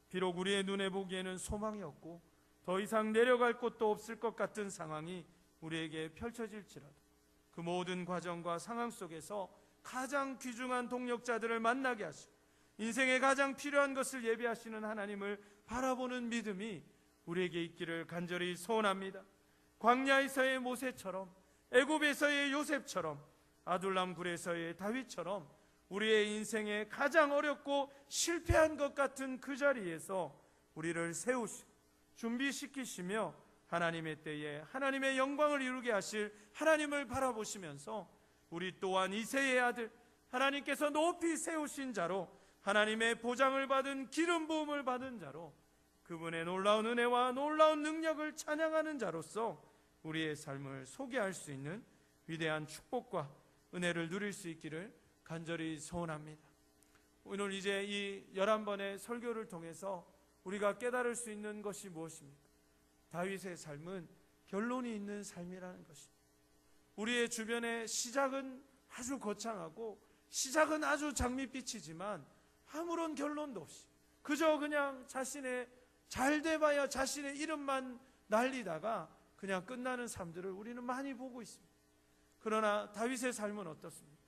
비록 우리의 눈에 보기에는 소망이 없고 더 이상 내려갈 곳도 없을 것 같은 상황이 우리에게 펼쳐질지라도 그 모든 과정과 상황 속에서 가장 귀중한 동력자들을 만나게 하시고 인생에 가장 필요한 것을 예비하시는 하나님을 바라보는 믿음이 우리에게 있기를 간절히 소원합니다. 광야에서의 모세처럼, 애굽에서의 요셉처럼, 아둘람 굴에서의 다윗처럼 우리의 인생에 가장 어렵고 실패한 것 같은 그 자리에서 우리를 세우시고 준비시키시며 하나님의 때에 하나님의 영광을 이루게 하실 하나님을 바라보시면서 우리 또한 이새의 아들, 하나님께서 높이 세우신 자로, 하나님의 보장을 받은 기름 부음을 받은 자로, 그분의 놀라운 은혜와 놀라운 능력을 찬양하는 자로서 우리의 삶을 소개할 수 있는 위대한 축복과 은혜를 누릴 수 있기를 간절히 소원합니다. 오늘 이제 이 11번의 설교를 통해서 우리가 깨달을 수 있는 것이 무엇입니까? 다윗의 삶은 결론이 있는 삶이라는 것입니다. 우리의 주변의 시작은 아주 거창하고 시작은 아주 장밋빛이지만 아무런 결론도 없이 그저 그냥 자신의 잘 돼봐야 자신의 이름만 날리다가 그냥 끝나는 삶들을 우리는 많이 보고 있습니다. 그러나 다윗의 삶은 어떻습니까?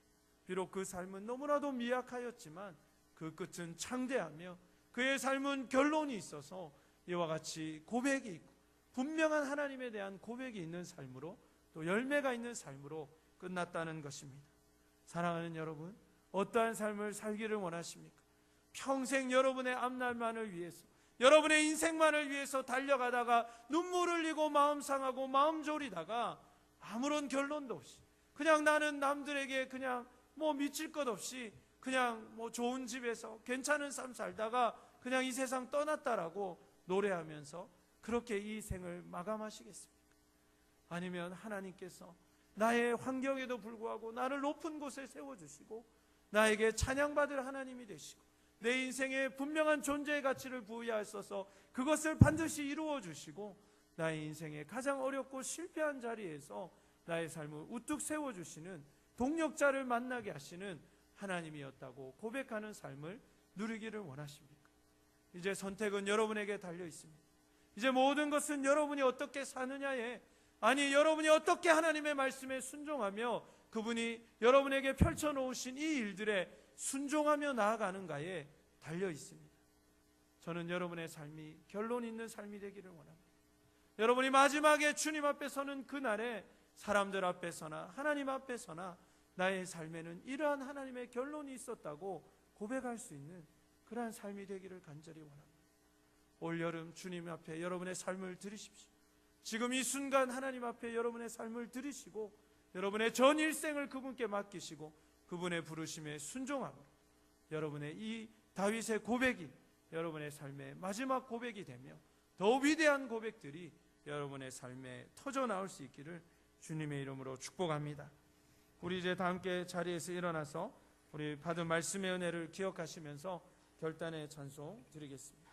비록 그 삶은 너무나도 미약하였지만 그 끝은 창대하며 그의 삶은 결론이 있어서 이와 같이 고백이 있고 분명한 하나님에 대한 고백이 있는 삶으로, 또 열매가 있는 삶으로 끝났다는 것입니다. 사랑하는 여러분, 어떠한 삶을 살기를 원하십니까? 평생 여러분의 앞날만을 위해서, 여러분의 인생만을 위해서 달려가다가 눈물 흘리고 마음 상하고 마음 졸이다가 아무런 결론도 없이 그냥 나는 남들에게 그냥 미칠 것 없이 그냥 좋은 집에서 괜찮은 삶 살다가 그냥 이 세상 떠났다라고 노래하면서 그렇게 이 생을 마감하시겠습니까? 아니면 하나님께서 나의 환경에도 불구하고 나를 높은 곳에 세워주시고 나에게 찬양받을 하나님이 되시고 내 인생에 분명한 존재의 가치를 부여하셔서 그것을 반드시 이루어 주시고 나의 인생에 가장 어렵고 실패한 자리에서 나의 삶을 우뚝 세워주시는 동력자를 만나게 하시는 하나님이었다고 고백하는 삶을 누리기를 원하십니까? 이제 선택은 여러분에게 달려 있습니다. 이제 모든 것은 여러분이 어떻게 사느냐에, 아니 여러분이 어떻게 하나님의 말씀에 순종하며 그분이 여러분에게 펼쳐놓으신 이 일들에 순종하며 나아가는가에 달려 있습니다. 저는 여러분의 삶이 결론 있는 삶이 되기를 원합니다. 여러분이 마지막에 주님 앞에 서는 그날에 사람들 앞에서나 하나님 앞에서나 나의 삶에는 이러한 하나님의 결론이 있었다고 고백할 수 있는 그러한 삶이 되기를 간절히 원합니다. 올여름 주님 앞에 여러분의 삶을 드리십시오. 지금 이 순간 하나님 앞에 여러분의 삶을 드리시고 여러분의 전 일생을 그분께 맡기시고 그분의 부르심에 순종함으로 여러분의 이 다윗의 고백이 여러분의 삶의 마지막 고백이 되며 더 위대한 고백들이 여러분의 삶에 터져 나올 수 있기를 주님의 이름으로 축복합니다. 우리 이제 다 함께 자리에서 일어나서 우리 받은 말씀의 은혜를 기억하시면서 결단의 찬송 드리겠습니다.